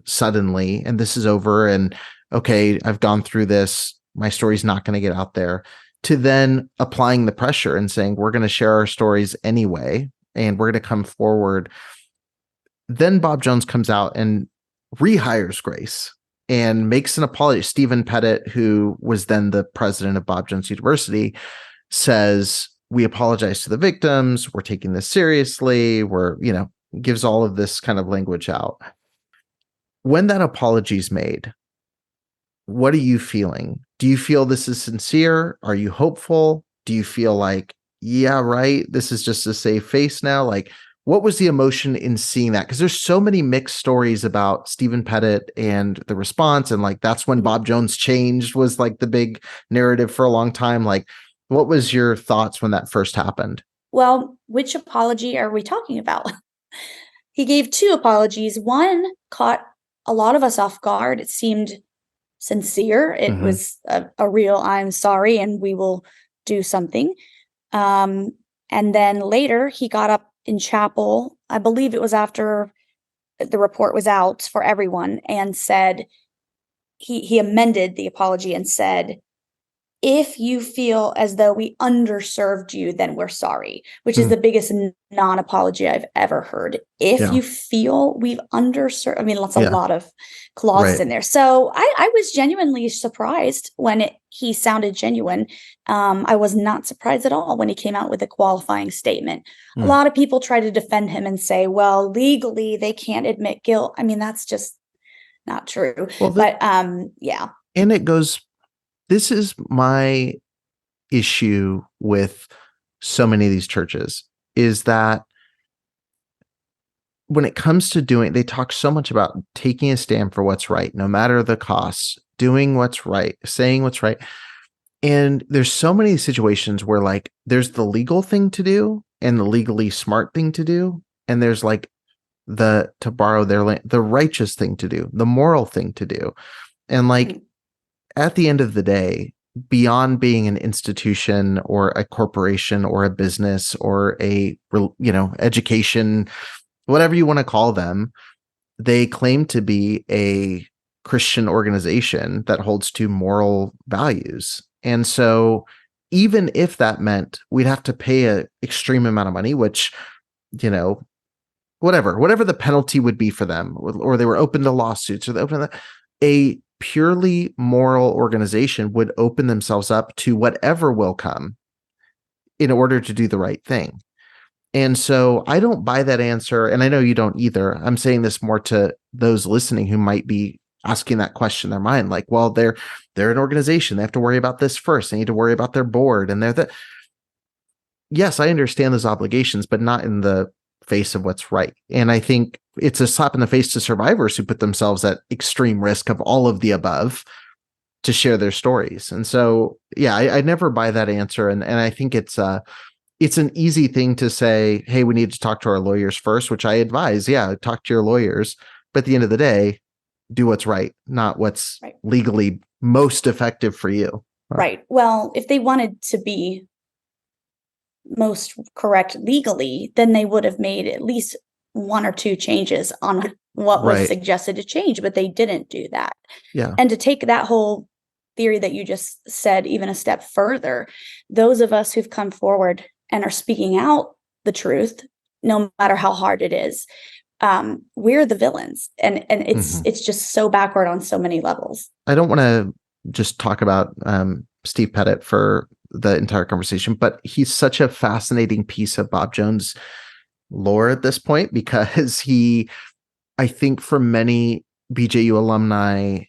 A: suddenly, and this is over, and okay, I've gone through this, my story's not going to get out there, to then applying the pressure and saying, we're going to share our stories anyway, and we're going to come forward. Then Bob Jones comes out and rehires Grace and makes an apology. Stephen Pettit, who was then the president of Bob Jones University, says, we apologize to the victims. We're taking this seriously. We're, gives all of this kind of language out. When that apology is made, what are you feeling? Do you feel this is sincere? Are you hopeful? Do you feel like, yeah, right, this is just a safe face now? Like, what was the emotion in seeing that? Because there's so many mixed stories about Stephen Pettit and the response. And like, that's when Bob Jones changed, was like the big narrative for a long time. Like, what was your thoughts when that first happened?
D: Well, which apology are we talking about? He gave two apologies. One caught a lot of us off guard. It seemed sincere. It was a real, I'm sorry, and we will do something. And then later he got up in chapel, I believe it was after the report was out for everyone, and said, he amended the apology and said, if you feel as though we underserved you, then we're sorry, which is the biggest non-apology I've ever heard. If you feel we've underserved, I mean, that's a lot of clauses in there. So I was genuinely surprised when he sounded genuine. I was not surprised at all when he came out with a qualifying statement. A lot of people try to defend him and say, well, legally they can't admit guilt. I mean, that's just not true. Well, but yeah.
A: And it goes, this is my issue with so many of these churches, is that when it comes to doing, they talk so much about taking a stand for what's right, no matter the costs, doing what's right, saying what's right. And there's so many situations where like there's the legal thing to do and the legally smart thing to do. And there's like to borrow their land, the righteous thing to do, the moral thing to do. And like, at the end of the day, beyond being an institution or a corporation or a business or a, education, whatever you want to call them, they claim to be a Christian organization that holds to moral values. And so even if that meant we'd have to pay an extreme amount of money, which, whatever the penalty would be for them, or they were open to lawsuits, or they open to a purely moral organization would open themselves up to whatever will come in order to do the right thing. And so I don't buy that answer. And I know you don't either. I'm saying this more to those listening who might be asking that question in their mind. Like, well, they're an organization. They have to worry about this first. They need to worry about their board. And yes, I understand those obligations, but not in the face of what's right. And I think it's a slap in the face to survivors who put themselves at extreme risk of all of the above to share their stories. And so, yeah, I never buy that answer. And I think it's an easy thing to say, hey, we need to talk to our lawyers first, which I advise. Yeah, talk to your lawyers. But at the end of the day, do what's right, not what's legally most effective for you.
D: Right. Well, if they wanted to be most correct legally, then they would have made at least one or two changes on what was suggested to change, but they didn't do that.
A: Yeah.
D: And to take that whole theory that you just said even a step further, those of us who've come forward and are speaking out the truth, no matter how hard it is, we're the villains. And it's just so backward on so many levels.
A: I don't want to just talk about Steve Pettit for the entire conversation, but he's such a fascinating piece of Bob Jones lore at this point, because I think for many BJU alumni,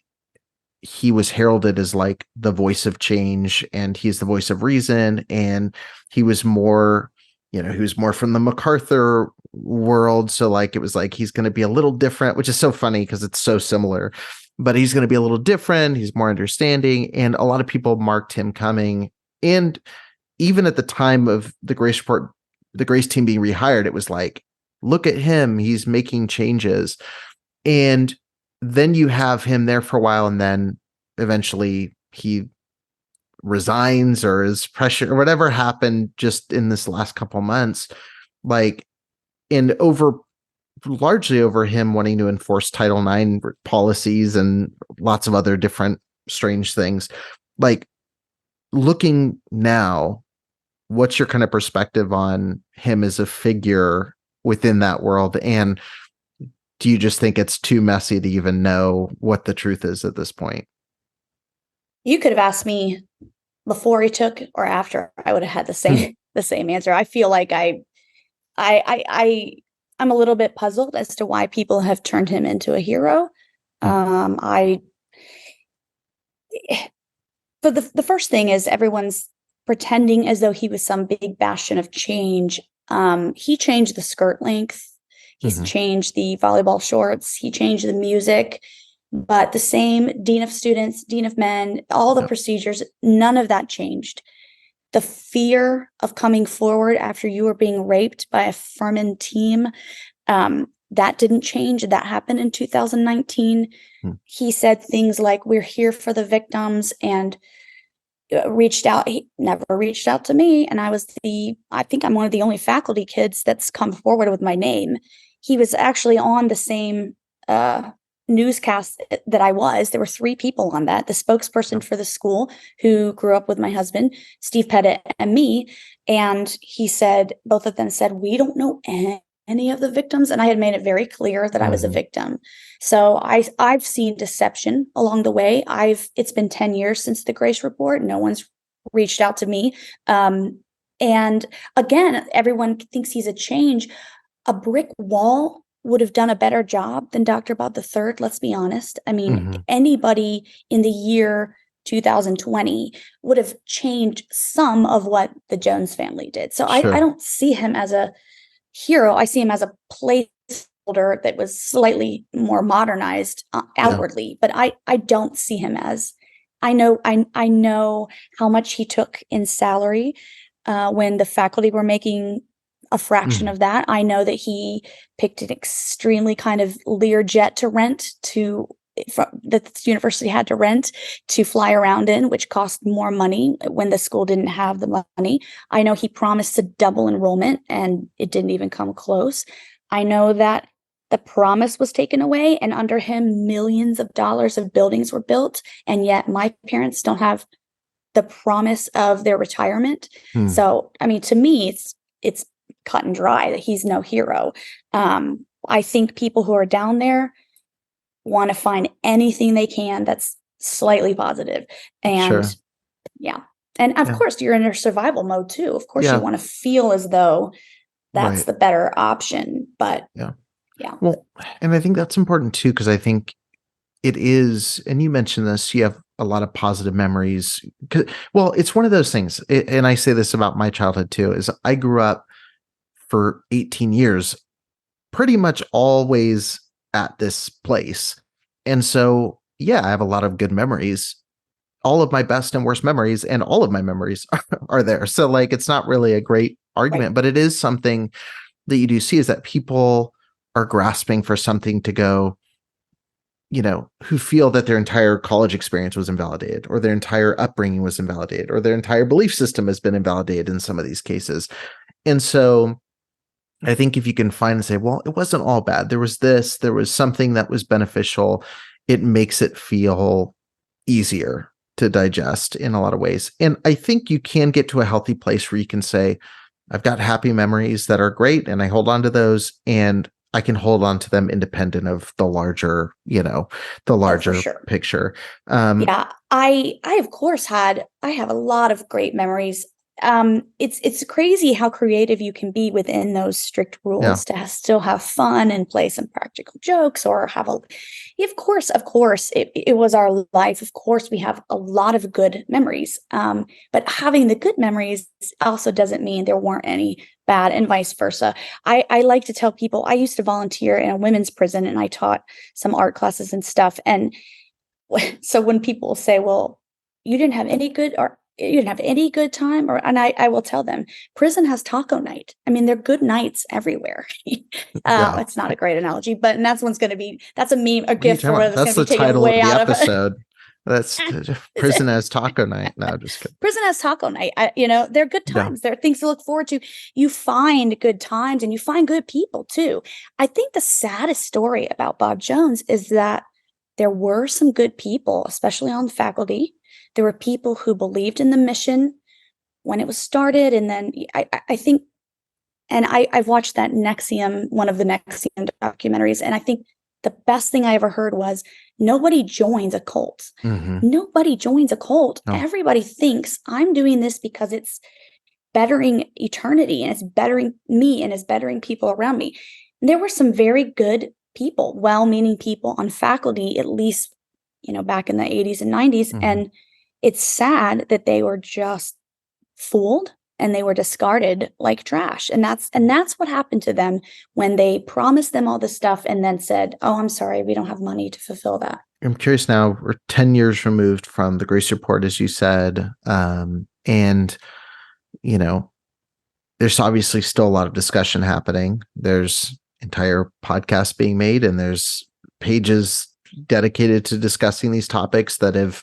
A: he was heralded as like the voice of change, and he's the voice of reason. And he was more from the MacArthur world. So like, it was like, he's going to be a little different, which is so funny because it's so similar, but he's going to be a little different. He's more understanding. And a lot of people marked him coming. And even at the time of the Grace report, the Grace team being rehired, it was like, look at him, he's making changes. And then you have him there for a while, and then eventually he resigns, or is pressure, or whatever happened just in this last couple months, like, and largely over him wanting to enforce Title IX policies and lots of other different strange things. Like, looking now, what's your kind of perspective on him as a figure within that world? And do you just think it's too messy to even know what the truth is at this point?
D: You could have asked me before he took or after. I would have had the same answer. I feel like I'm a little bit puzzled as to why people have turned him into a hero. But the first thing is, everyone's pretending as though he was some big bastion of change. He changed the skirt length. He's changed the volleyball shorts. He changed the music. But the same dean of students, dean of men, all the procedures, none of that changed. The fear of coming forward after you were being raped by a Furman team, that didn't change. That happened in 2019. He said things like, we're here for the victims, and reached out. He never reached out to me. And I think I'm one of the only faculty kids that's come forward with my name. He was actually on the same newscast that I was. There were 3 people on that: the spokesperson for the school, who grew up with my husband, Steve Pettit, and me. And both of them said, we don't know any of the victims. And I had made it very clear that I was a victim. So I've seen deception along the way. It's been 10 years since the Grace report. No one's reached out to me. And again, everyone thinks he's a change. A brick wall would have done a better job than Dr. Bob III. Let's be honest. I mean, anybody in the year 2020 would have changed some of what the Jones family did. So I don't see him as a hero. I see him as a placeholder that was slightly more modernized outwardly, but I don't see him as, I know how much he took in salary when the faculty were making a fraction of that. I know that he picked an extremely kind of Lear jet to rent that the university had to rent to fly around in, which cost more money when the school didn't have the money. I know he promised to double enrollment, and it didn't even come close. I know that the promise was taken away, and under him, millions of dollars of buildings were built, and yet my parents don't have the promise of their retirement. So, I mean, to me, it's cut and dry that he's no hero. I think people who are down there want to find anything they can that's slightly positive. And and of course, you're in a survival mode too. Of course, you want to feel as though that's
A: Right.
D: the better option. But
A: Yeah.
D: yeah.
A: Well, and I think that's important too, because I think it is, and you mentioned this, you have a lot of positive memories. Well, it's one of those things, and I say this about my childhood too, is I grew up for 18 years pretty much always at this place. And so, yeah, I have a lot of good memories, all of my best and worst memories, and all of my memories are there. So, like, it's not really a great
D: Right.
A: argument, but it is something that you do see is that people are grasping for something to go, who feel that their entire college experience was invalidated, or their entire upbringing was invalidated, or their entire belief system has been invalidated in some of these cases. And so I think if you can find and say, well, it wasn't all bad. There was this, there was something that was beneficial. It makes it feel easier to digest in a lot of ways. And I think you can get to a healthy place where you can say, I've got happy memories that are great and I hold on to those, and I can hold on to them independent of the larger, the
D: Oh, for
A: larger
D: sure.
A: picture.
D: Yeah, I of course I have a lot of great memories. It's crazy how creative you can be within those strict
A: Yeah.
D: rules to still have fun and play some practical jokes or have a. Of course, it was our life. Of course, we have a lot of good memories. But having the good memories also doesn't mean there weren't any bad, and vice versa. I like to tell people I used to volunteer in a women's prison, and I taught some art classes and stuff, and so when people say, well, you didn't have any good time, and I will tell them, prison has taco night. I mean, there are good nights everywhere.
A: Yeah.
D: It's not a great analogy, but and that's that's a meme, a
A: What are you
D: gift
A: talking
D: for
A: about?
D: where that's going
A: That's
D: to be
A: the
D: taken
A: title of
D: way
A: the
D: out of it.
A: episode. That's prison as taco night. No, I'm just kidding.
D: Prison has taco night. They're good
A: Yeah.
D: times. There are things to look forward to. You find good times and you find good people too. I think the saddest story about Bob Jones is that there were some good people, especially on the faculty. There were people who believed in the mission when it was started. And then I think, and I've watched that Nexium, one of the Nexium documentaries, and I think the best thing I ever heard was nobody joins a cult.
A: Mm-hmm.
D: Nobody joins a cult.
A: No.
D: Everybody thinks I'm doing this because it's bettering eternity and it's bettering me and it's bettering people around me. And there were some very good people, well-meaning people on faculty, at least, back in the 80s and 90s.
A: Mm-hmm.
D: And it's sad that they were just fooled and they were discarded like trash. And that's what happened to them when they promised them all this stuff and then said, oh, I'm sorry, we don't have money to fulfill that.
A: I'm curious now, we're 10 years removed from the Gracie report, as you said. And, there's obviously still a lot of discussion happening. There's entire podcasts being made, and there's pages dedicated to discussing these topics that have,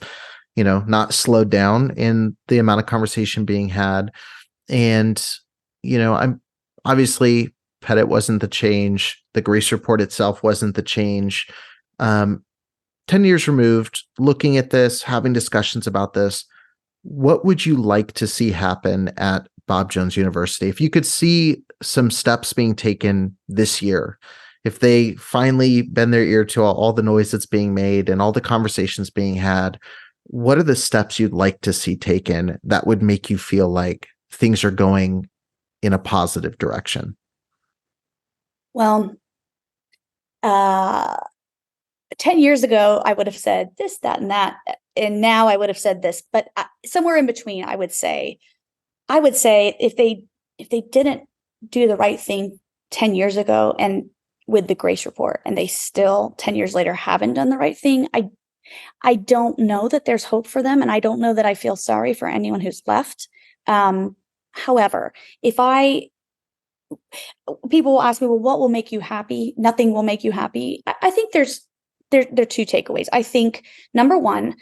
A: not slowed down in the amount of conversation being had. And, I'm obviously Pettit wasn't the change. The Gracie report itself wasn't the change. 10 years removed, looking at this, having discussions about this, what would you like to see happen at Bob Jones University? If you could see some steps being taken this year, if they finally bend their ear to all the noise that's being made and all the conversations being had, what are the steps you'd like to see taken that would make you feel like things are going in a positive direction?
D: Well, 10 years ago, I would have said this, that, and that. And now I would have said this, but somewhere in between, I would say if they didn't do the right thing 10 years ago and with the Gracie report, and they still 10 years later haven't done the right thing, I don't know that there's hope for them. And I don't know that I feel sorry for anyone who's left. However, people will ask me, well, what will make you happy? Nothing will make you happy. I think there are two takeaways. I think, number one,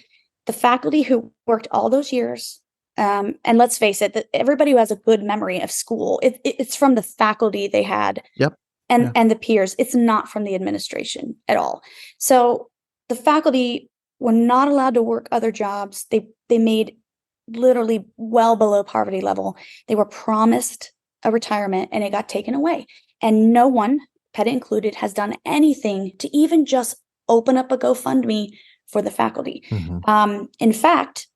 D: the faculty who worked all those years, and let's face it, that everybody who has a good memory of school, it's from the faculty they had.
A: Yep.
D: And the peers. It's not from the administration at all. So the faculty were not allowed to work other jobs. They made literally well below poverty level. They were promised a retirement and it got taken away. And no one, Pettit included, has done anything to even just open up a GoFundMe for the faculty.
A: Mm-hmm.
D: In fact,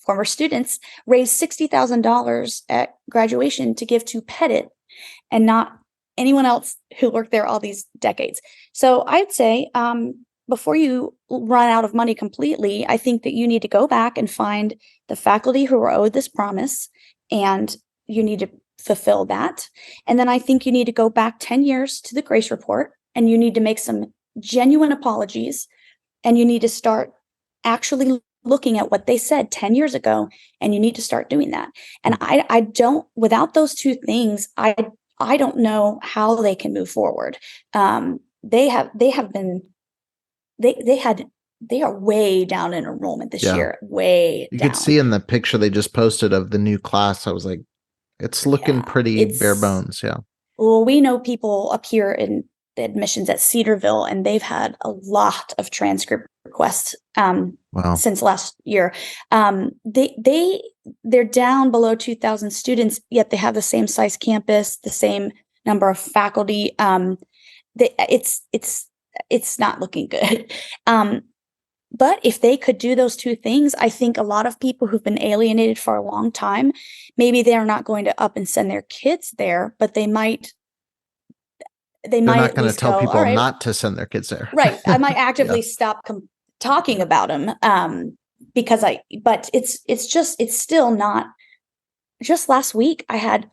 D: former students raised $60,000 at graduation to give to Pettit and not anyone else who worked there all these decades. So I'd say before you run out of money completely, I think that you need to go back and find the faculty who are owed this promise, and you need to fulfill that. And then I think you need to go back 10 years to the Grace report, and you need to make some genuine apologies, and you need to start actually looking at what they said 10 years ago, and you need to start doing that. And I don't, without those two things, I don't know how they can move forward. They are way down in enrollment this year, way
A: you
D: down.
A: could see in the picture they just posted of the new class. I was like, it's looking pretty bare bones. Yeah.
D: Well, we know people up here in the admissions at Cedarville, and they've had a lot of transcript requests since last year. They're down below 2,000 students, yet they have the same size campus, the same number of faculty. It's not looking good. But if they could do those two things, I think a lot of people who've been alienated for a long time, maybe they're not going to up and send their kids there, but they might. They're
A: not going to tell people not to send their kids there.
D: Right. I might actively stop talking about them but it's still not. Just last week, I had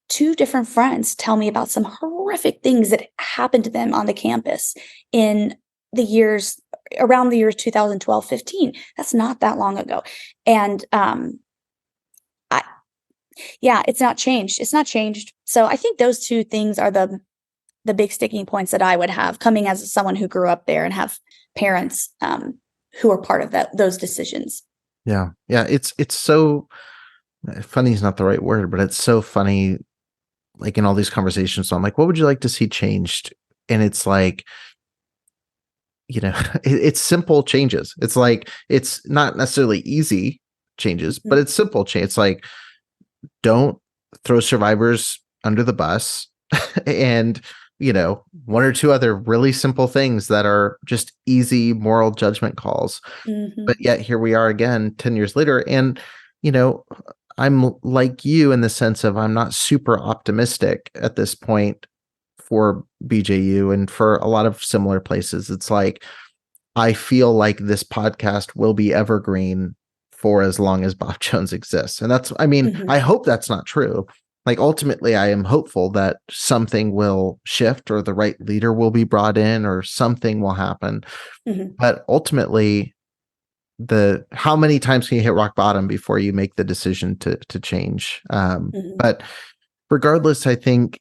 D: 2 different friends tell me about some horrific things that happened to them on the campus in around the years 2012, 15. That's not that long ago. And it's not changed. It's not changed. So I think those 2 things are the big sticking points that I would have, coming as someone who grew up there and have parents who are part of those decisions.
A: Yeah. Yeah. It's so funny is not the right word, but it's so funny. Like in all these conversations, so I'm like, what would you like to see changed? And it's like, it's simple changes. It's like, it's not necessarily easy changes, but it's simple change. It's like, don't throw survivors under the bus and, 1 or 2 other really simple things that are just easy moral judgment calls.
D: Mm-hmm.
A: But yet here we are again, 10 years later. And, I'm like you in the sense of I'm not super optimistic at this point for BJU and for a lot of similar places. It's like, I feel like this podcast will be evergreen for as long as Bob Jones exists. And that's, I hope that's not true. Like, ultimately, I am hopeful that something will shift or the right leader will be brought in or something will happen. But ultimately, how many times can you hit rock bottom before you make the decision to change? But regardless, I think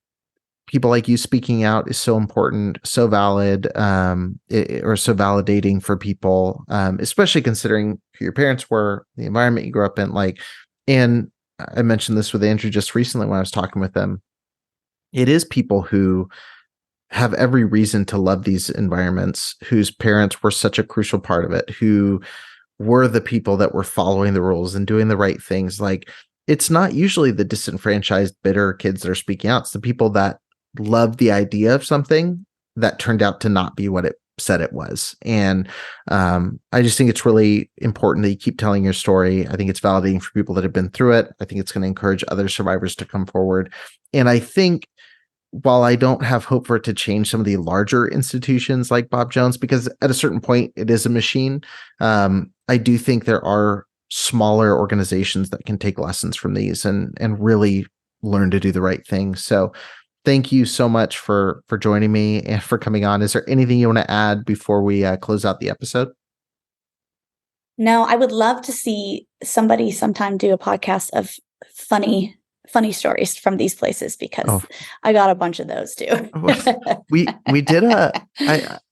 A: people like you speaking out is so important, so valid, or so validating for people, especially considering who your parents were, the environment you grew up in. And I mentioned this with Andrew just recently when I was talking with them. It is people who have every reason to love these environments, whose parents were such a crucial part of it, who were the people that were following the rules and doing the right things. Like, it's not usually the disenfranchised, bitter kids that are speaking out. It's the people that loved the idea of something that turned out to not be what it said it was. And I just think it's really important that you keep telling your story. I think it's validating for people that have been through it. I think it's going to encourage other survivors to come forward. And I think, while I don't have hope for it to change some of the larger institutions like Bob Jones, because at a certain point it is a machine, I do think there are smaller organizations that can take lessons from these and really learn to do the right thing. So thank you so much for joining me and for coming on. Is there anything you want to add before we close out the episode?
D: No, I would love to see somebody sometime do a podcast of funny stories from these places, because I got a bunch of those too.
A: we did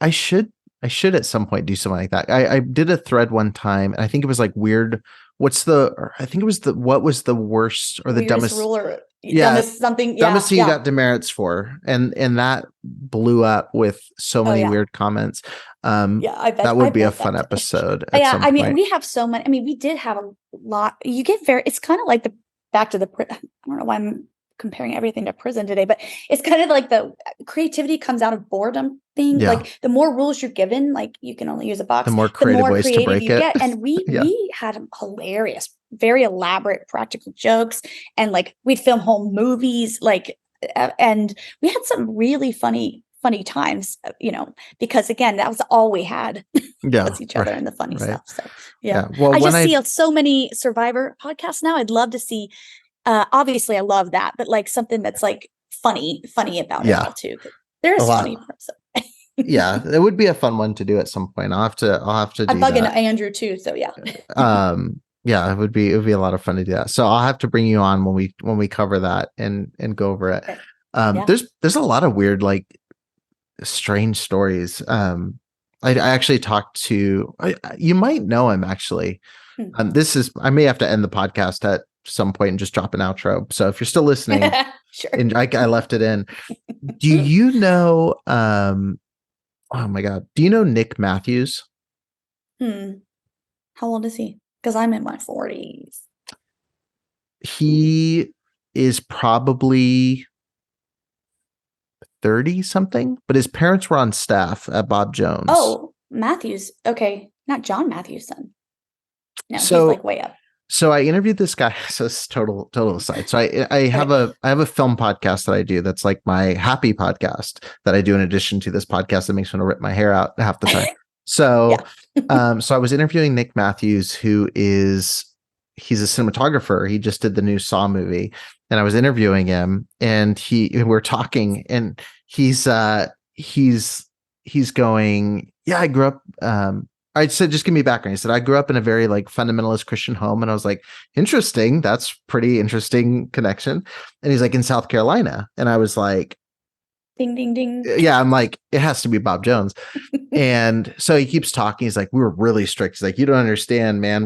A: I should at some point do something like that. I did a thread one time, and I think it was like weird. What was the worst or the dumbest
D: rule or
A: dumbest thing you got demerits for? And that blew up with so many weird comments.
D: I bet
A: that would be a fun episode.
D: We have so many. We did have a lot. You get it's kind of like back to the, I don't know why I'm comparing everything to prison today, but it's kind of like the creativity comes out of boredom thing.
A: Yeah.
D: Like the more rules you're given, like you can only use a box,
A: The more creative ways to break
D: you
A: it.
D: get. And
A: Yeah.
D: we had hilarious, very elaborate practical jokes, and like we'd film whole movies, like and we had some really funny times, because again, that was all we had
A: Yeah.
D: was each other and the funny stuff. So yeah.
A: Well,
D: I just see so many Survivor podcasts now. I'd love to see. Obviously, I love that, but like something that's like funny about it all too. There is funny parts.
A: Yeah, it would be a fun one to do at some point. I'll have to do
D: I'm bugging
A: that.
D: Andrew too, so yeah.
A: Yeah, it would be a lot of fun to do that. So I'll have to bring you on when we cover that and go over it. Okay. There's a lot of weird, like, strange stories. I actually talked to, you might know him actually. I may have to end the podcast at some point and just drop an outro. So if you're still listening,
D: sure.
A: And I left it in. Do you know? Oh my God, do you know Nick Matthews?
D: How old is he? Because I'm in my 40s.
A: He is probably 30 something, but his parents were on staff at Bob Jones.
D: Oh, Matthews. Okay, not John Matthews' son. No, he's like way up.
A: So I interviewed this guy. So it's total aside. So I have a film podcast that I do. That's like my happy podcast that I do in addition to this podcast that makes me want to rip my hair out half the time. So, so I was interviewing Nick Matthews, he's a cinematographer. He just did the new Saw movie, and I was interviewing him, and we're talking, and he's going, yeah, I grew up. I said, just give me background. He said, I grew up in a very like fundamentalist Christian home. And I was like, interesting. That's pretty interesting connection. And he's like, in South Carolina. And I was like,
D: ding, ding, ding.
A: Yeah. I'm like, it has to be Bob Jones. And so he keeps talking. He's like, we were really strict. He's like, you don't understand, man.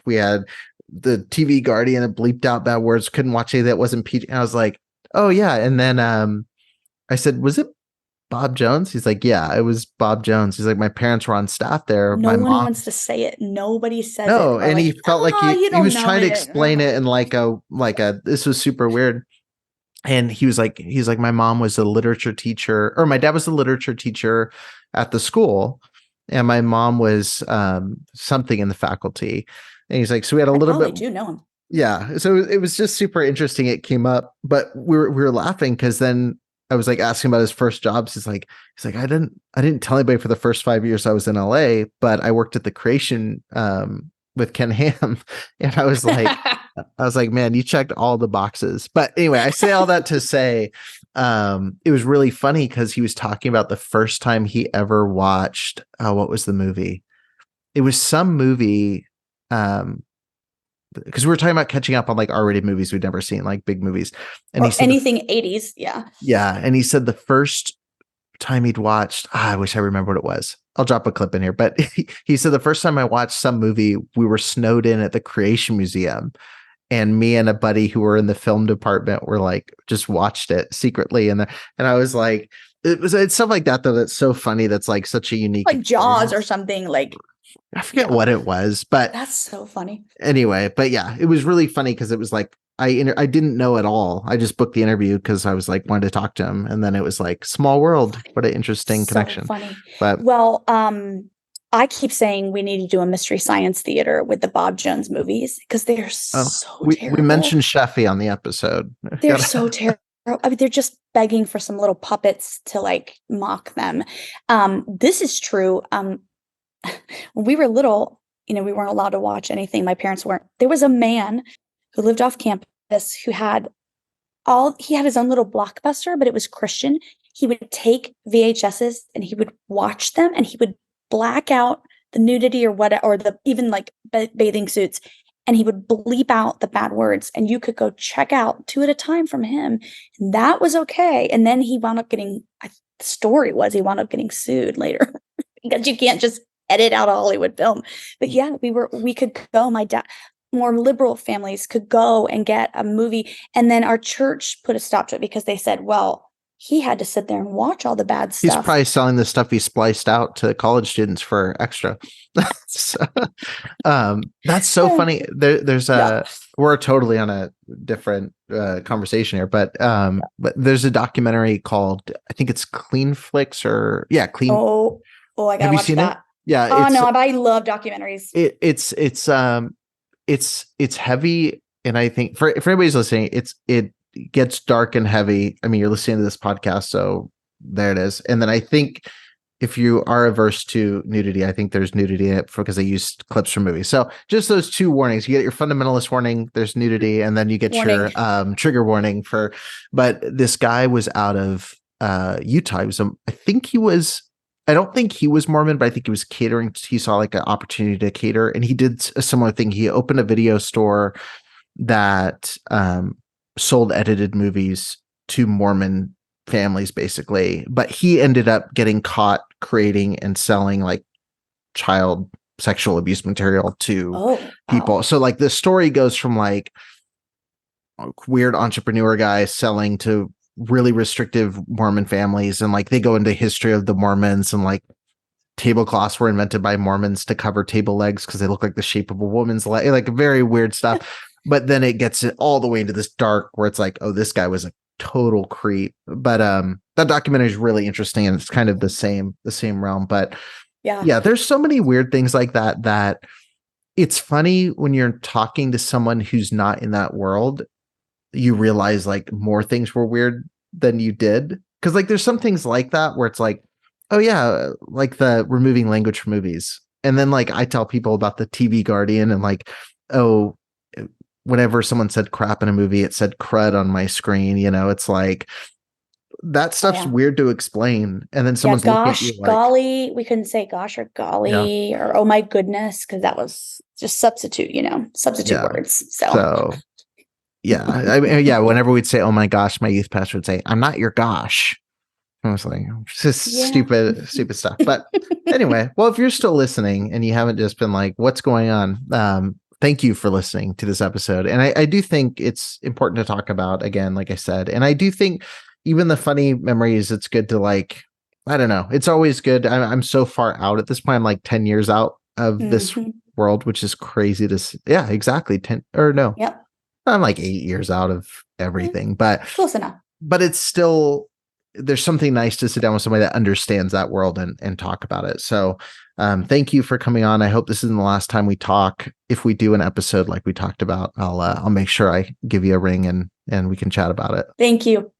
A: We had the TV guardian that bleeped out bad words. Couldn't watch anything that wasn't PG. And I was like, oh yeah. And then I said, was it Bob Jones? He's like, yeah, it was Bob Jones. He's like, my parents were on staff there.
D: No one wants to say it. Nobody says it.
A: No, and he felt like he was trying to explain it in like a this was super weird. And he's like, my mom was a literature teacher, or my dad was a literature teacher at the school, and my mom was something in the faculty. And he's like, so we had a little bit.
D: Do know him.
A: Yeah, so it was just super interesting. It came up, but we were laughing because then I was like asking about his first jobs. He's like, I didn't tell anybody for the first 5 years I was in LA, but I worked at the Creation with Ken Ham. And I was like, man, you checked all the boxes. But anyway, I say all that to say, it was really funny because he was talking about the first time he ever watched, what was the movie? It was some movie, because we were talking about catching up on like R-rated movies we'd never seen, like big movies, and he said
D: anything 80s, yeah.
A: And he said the first time he'd watched, I wish I remember what it was. I'll drop a clip in here, but he said the first time I watched some movie, we were snowed in at the Creation Museum, and me and a buddy who were in the film department were like just watched it secretly, and I was like, it's stuff like that though that's so funny. That's like such a unique,
D: like Jaws or something like.
A: I forget what it was, but
D: that's so funny.
A: Anyway, but yeah, it was really funny because it was like I didn't know at all. I just booked the interview because I was like wanted to talk to him, and then it was like small world. What an interesting connection.
D: Funny.
A: But
D: well, I keep saying we need to do a Mystery Science Theater with the Bob Jones movies because they're so terrible. We mentioned
A: Sheffy on the episode.
D: They're so terrible. I mean, they're just begging for some little puppets to like mock them. This is true. When we were little, we weren't allowed to watch anything. My parents weren't. There was a man who lived off campus who had his own little Blockbuster, but it was Christian. He would take VHSs and he would watch them, and he would black out the nudity or the even like bathing suits, and he would bleep out the bad words, and you could go check out 2 at a time from him, and that was okay. And then he wound up getting. The story was he wound up getting sued later because you can't just edit out a Hollywood film. But yeah, we could go. My dad, more liberal families could go and get a movie, and then our church put a stop to it because they said, well, he had to sit there and watch all the bad
A: He's
D: stuff.
A: probably selling the stuff he spliced out to college students for extra. So, that's so funny. We're totally on a different conversation here, but there's a documentary called, I think it's Clean Flicks Clean.
D: Oh, I gotta
A: Have you
D: watch
A: seen
D: that.
A: it? Yeah.
D: Oh no, but I love documentaries.
A: It's heavy, and I think for anybody's listening, it gets dark and heavy. I mean, you're listening to this podcast, so there it is. And then I think if you are averse to nudity, I think there's nudity in it because they used clips from movies. So just those two warnings. You get your fundamentalist warning, there's nudity, and then you get your trigger warning for. But this guy was out of Utah. I don't think he was Mormon, but I think he was catering. He saw like an opportunity to cater, and he did a similar thing. He opened a video store that sold edited movies to Mormon families, basically. But he ended up getting caught creating and selling like child sexual abuse material to people. Wow. So like the story goes from like a weird entrepreneur guy selling to really restrictive Mormon families, and like they go into history of the Mormons, and like tablecloths were invented by Mormons to cover table legs because they look like the shape of a woman's leg, like very weird stuff. But then it gets it all the way into this dark where it's like, oh, this guy was a total creep. But that documentary is really interesting, and it's kind of the same realm. But yeah, there's so many weird things like that it's funny when you're talking to someone who's not in that world, you realize like more things were weird than you did. Cause like there's some things like that where it's like, oh yeah, like the removing language from movies. And then like I tell people about the TV Guardian, and like, oh, whenever someone said crap in a movie, it said crud on my screen. It's like that stuff's weird to explain. And then someone's looking at you like,
D: golly, we couldn't say gosh or golly or oh my goodness, because that was just substitute words. So
A: yeah. I mean, yeah. Whenever we'd say, oh my gosh, my youth pastor would say, I'm not your gosh. I was like, just stupid stuff. But anyway, well, if you're still listening and you haven't just been like, what's going on? Thank you for listening to this episode. And I do think it's important to talk about, again, like I said, and I do think even the funny memories, it's good to like, I don't know. It's always good. I'm so far out at this point. I'm like 10 years out of this world, which is crazy to exactly 10 or no.
D: Yep.
A: I'm like 8 years out of everything, but
D: close enough.
A: But it's still, there's something nice to sit down with somebody that understands that world and talk about it. So thank you for coming on. I hope this isn't the last time we talk. If we do an episode like we talked about, I'll make sure I give you a ring and we can chat about it.
D: Thank you.